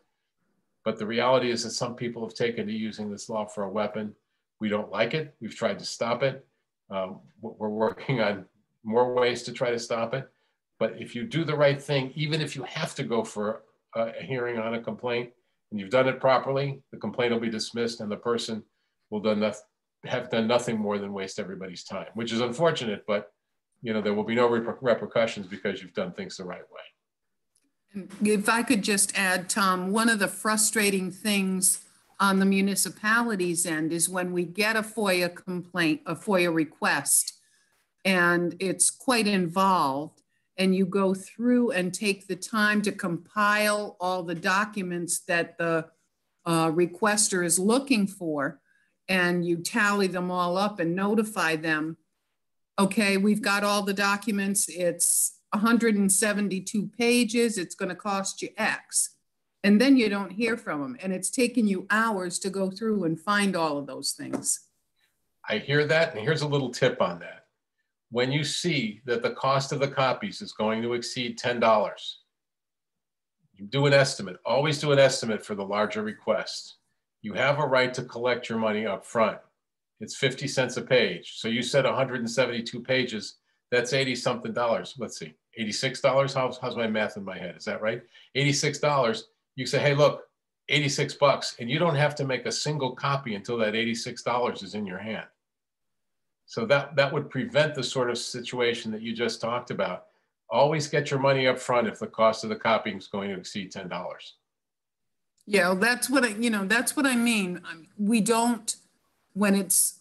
but the reality is that some people have taken to using this law for a weapon. We don't like it. We've tried to stop it. We're working on more ways to try to stop it. But if you do the right thing, even if you have to go for a hearing on a complaint and you've done it properly, the complaint will be dismissed and the person will have done nothing more than waste everybody's time, which is unfortunate, but you know, there will be no repercussions because you've done things the right way. If I could just add, Tom, one of the frustrating things on the municipalities' end is when we get a FOIA complaint, a FOIA request, and it's quite involved, and you go through and take the time to compile all the documents that the requester is looking for, and you tally them all up and notify them, okay, we've got all the documents, it's 172 pages, it's going to cost you X. And then you don't hear from them. And it's taken you hours to go through and find all of those things. I hear that. And here's a little tip on that. When you see that the cost of the copies is going to exceed $10, you do an estimate. Always do an estimate for the larger requests. You have a right to collect your money up front. It's 50 cents a page. So you said 172 pages. That's 80 something dollars. Let's see, $86. How's my math in my head? Is that right? $86. You say, hey, look, $86, and you don't have to make a single copy until that $86 is in your hand. So that would prevent the sort of situation that you just talked about. always get your money up front if the cost of the copying is going to exceed $10. Yeah, well, that's what that's what I mean. We don't, when it's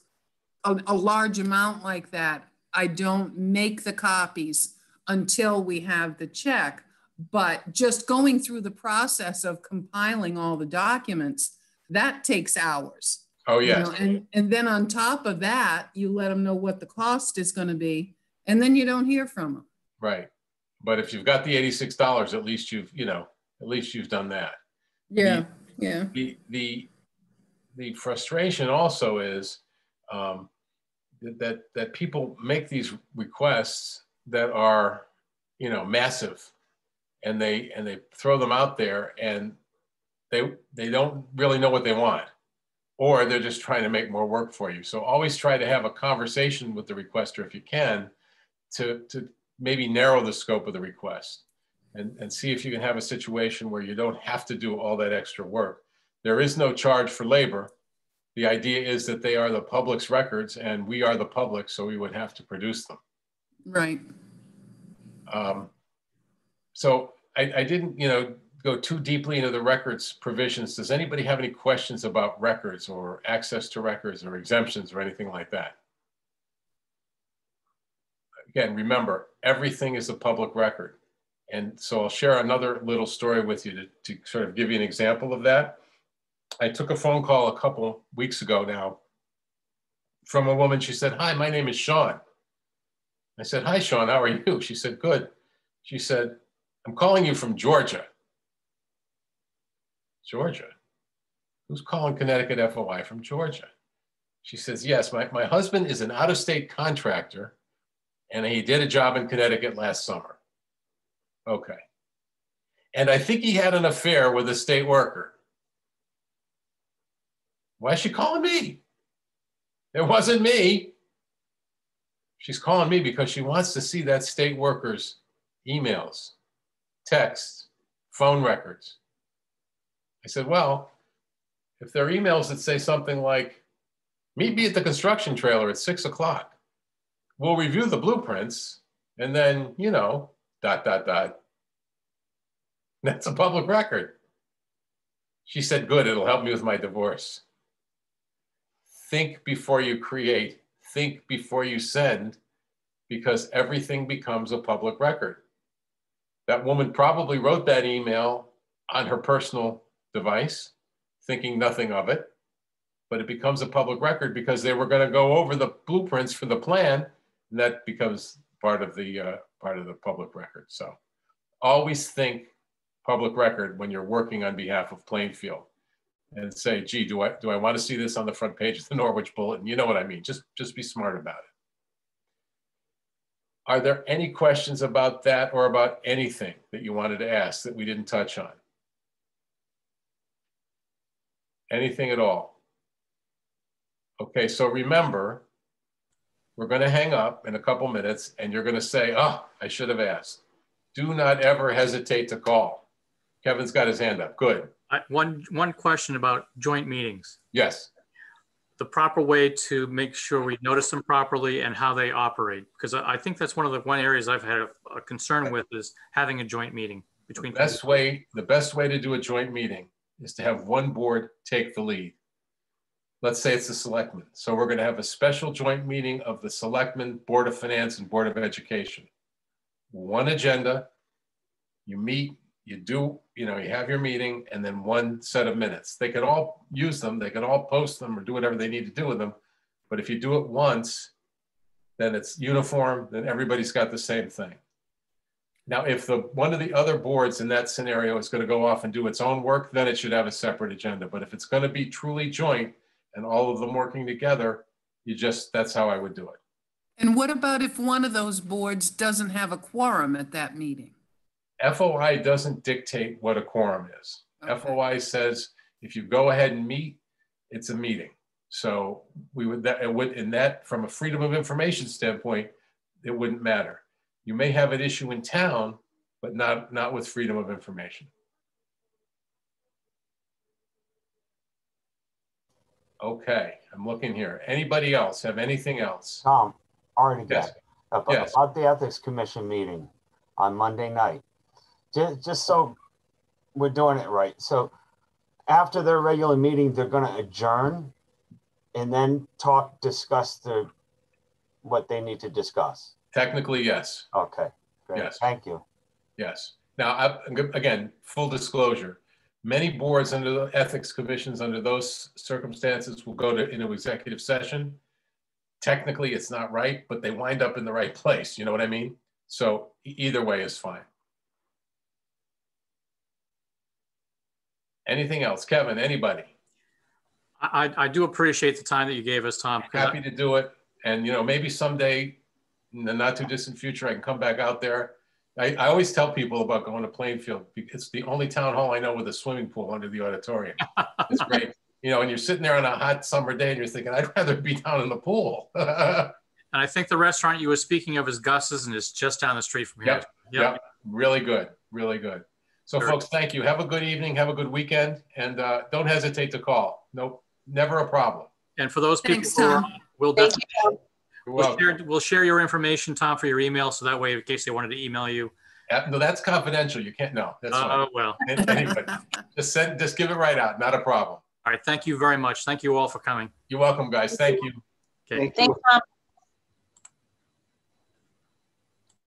a large amount like that, I don't make the copies until we have the check. But just going through the process of compiling all the documents, that takes hours. Oh, yes. And then on top of that, you let them know what the cost is going to be, and then you don't hear from them. Right. But if you've got the $86, at least you've done that. Yeah. The frustration also is that people make these requests that are, massive, and they throw them out there, and they don't really know what they want, or they're just trying to make more work for you. So always try to have a conversation with the requester if you can, to maybe narrow the scope of the request, and see if you can have a situation where you don't have to do all that extra work. There is no charge for labor. The idea is that they are the public's records, and we are the public, so we would have to produce them. Right. So I didn't, go too deeply into the records provisions. Does anybody have any questions about records or access to records or exemptions or anything like that? Again, remember, everything is a public record. And so I'll share another little story with you to sort of give you an example of that. I took a phone call a couple weeks ago now from a woman. She said, "Hi, my name is Sean." I said, "Hi, Sean, how are you?" She said, "Good." She said, "I'm calling you from Georgia." Georgia? Who's calling Connecticut FOI from Georgia? She says, "Yes, my husband is an out-of-state contractor, and he did a job in Connecticut last summer." Okay. "And I think he had an affair with a state worker." Why is she calling me? It wasn't me. She's calling me because she wants to see that state worker's emails, texts, phone records. I said, "Well, if there are emails that say something like, 'Meet me at the construction trailer at 6 o'clock. We'll review the blueprints,' and then, dot, dot, dot. That's a public record." She said, "Good, it'll help me with my divorce." Think before you create, think before you send, because everything becomes a public record. That woman probably wrote that email on her personal device, thinking nothing of it, but it becomes a public record because they were going to go over the blueprints for the plan, and that becomes part of the public record. So always think public record when you're working on behalf of Plainfield, and say, "Gee, do I want to see this on the front page of the Norwich Bulletin?" You know what I mean? Just be smart about it. Are there any questions about that or about anything that you wanted to ask that we didn't touch on? Anything at all? Okay, so remember, we're going to hang up in a couple minutes, and you're going to say, "Oh, I should have asked." Do not ever hesitate to call. Kevin's got his hand up. Good. One question about joint meetings. Yes. The proper way to make sure we notice them properly and how they operate. Because I think that's one of the areas I've had a concern with, is having a joint meeting between. The best way to do a joint meeting is to have one board take the lead. Let's say it's the selectmen. So we're going to have a special joint meeting of the selectmen, Board of Finance, and Board of Education. One agenda, you meet, you have your meeting, and then one set of minutes. They can all use them, they can all post them or do whatever they need to do with them. But if you do it once, then it's uniform, then everybody's got the same thing. Now, if one of the other boards in that scenario is going to go off and do its own work, then it should have a separate agenda. But if it's going to be truly joint and all of them working together, that's how I would do it. And what about if one of those boards doesn't have a quorum at that meeting? FOI doesn't dictate what a quorum is. Okay. FOI says if you go ahead and meet, it's a meeting. So from a freedom of information standpoint, it wouldn't matter. You may have an issue in town, but not with freedom of information. Okay, I'm looking here. Anybody else have anything else? Tom, already yes. About the Ethics Commission meeting. on Monday night. Just so we're doing it right. So after their regular meeting, they're going to adjourn and then discuss what they need to discuss. Technically, yes. Okay, great. Yes. Thank you. Yes. Now, again, full disclosure, many boards under the ethics commissions under those circumstances will go into executive session. Technically, it's not right, but they wind up in the right place. You know what I mean? So either way is fine. Anything else? Kevin, anybody? I do appreciate the time that you gave us, Tom. Happy to do it. And, you know, maybe someday in the not too distant future, I can come back out there. I always tell people about going to Plainfield because it's the only town hall I know with a swimming pool under the auditorium. It's great. You know, and you're sitting there on a hot summer day and you're thinking, I'd rather be down in the pool. And I think the restaurant you were speaking of is Gus's and it's just down the street from here. Yep. Really good. Really good. So folks, thank you. Have a good evening. Have a good weekend. And don't hesitate to call. Nope. Never a problem. And for those people Thanks, who are, Tom. we'll definitely We'll share your information, Tom, for your email. So that way, in case they wanted to email you. No, that's confidential. You can't know. That's fine. Well. Anyway, just give it right out. Not a problem. All right. Thank you very much. Thank you all for coming. You're welcome, guys. Thank you. Okay. Thank you. Thanks, Tom.